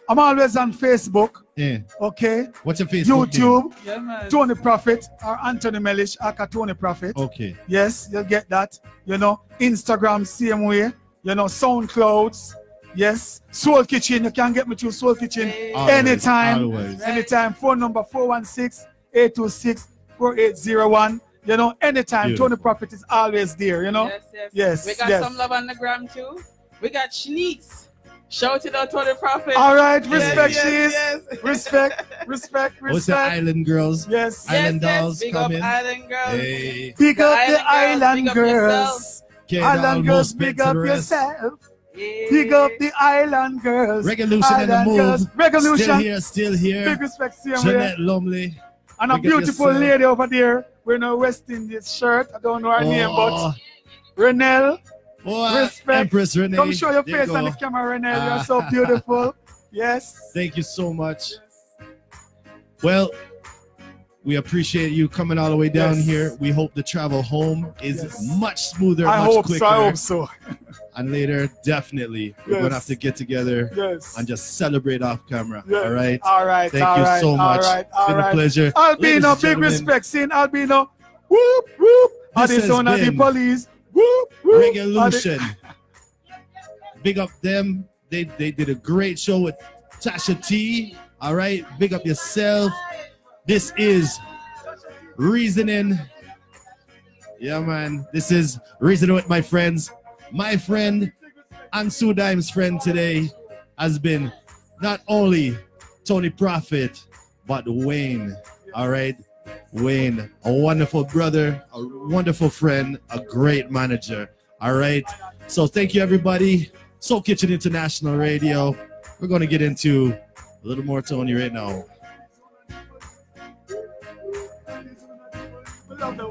I'm always on Facebook. Yeah. Okay. What's your Facebook? YouTube. Yeah, Tony Prophit or Anthony Mellish, aka Tony Prophit. Okay. Yes, you'll get that. You know, Instagram, same way. You know, SoundClouds. Yes. Soul Kitchen. You can get me through Soul Kitchen anytime. Always. Anytime. Phone number 416-826-4801. You know, anytime. Beautiful. Tony Prophit is always there, you know? Yes, yes. Yes. We got yes. some love on the gram too. We got Shanice. Shout it out to the Prophet. All right, respect, yes, yes. yes. Respect. What's the Island Girls? Yes. Island Dolls Big come up in. Island Girls. Hey. Big up the Island big up Girls. Island Girls, big up yourself. Yeah. Big up the Island Girls. Revolution in the move. Girls. Still Revolution. still here. Big respect, same way. Jeanette Lumley. And a Big up beautiful yourself. lady over there wearing a West Indies shirt. I don't know her name, but Renelle. Respect. Empress Renee. Come show your There face you on the go. camera, Renelle. You're so beautiful. Yes. Thank you so much. Well, we appreciate you coming all the way down Yes. here. We hope the travel home is Yes. much smoother, I much hope quicker. so. I hope so. And later, definitely, we're Yes. going to have to get together Yes. and just celebrate off camera. Yes. All right? All right. Thank all you right, so much. All right. It's been a pleasure. Albino, Ladies and big gentlemen, respect. Seeing Albino. Whoop, whoop. This And the has son of the been police. Whoop, whoop. Revolution. Big up them. They did a great show with Tasha T. All right. Big up yourself. This is Reasoning. Yeah, man. This is Reasoning with my friends. My friend Ansu Dime's friend today has been not only Tony Prophit, but Wayne. All right. Wayne, a wonderful brother, a wonderful friend, a great manager. All right. So thank you, everybody. Soul Kitchen International Radio. We're going to get into a little more Tony right now. Love them.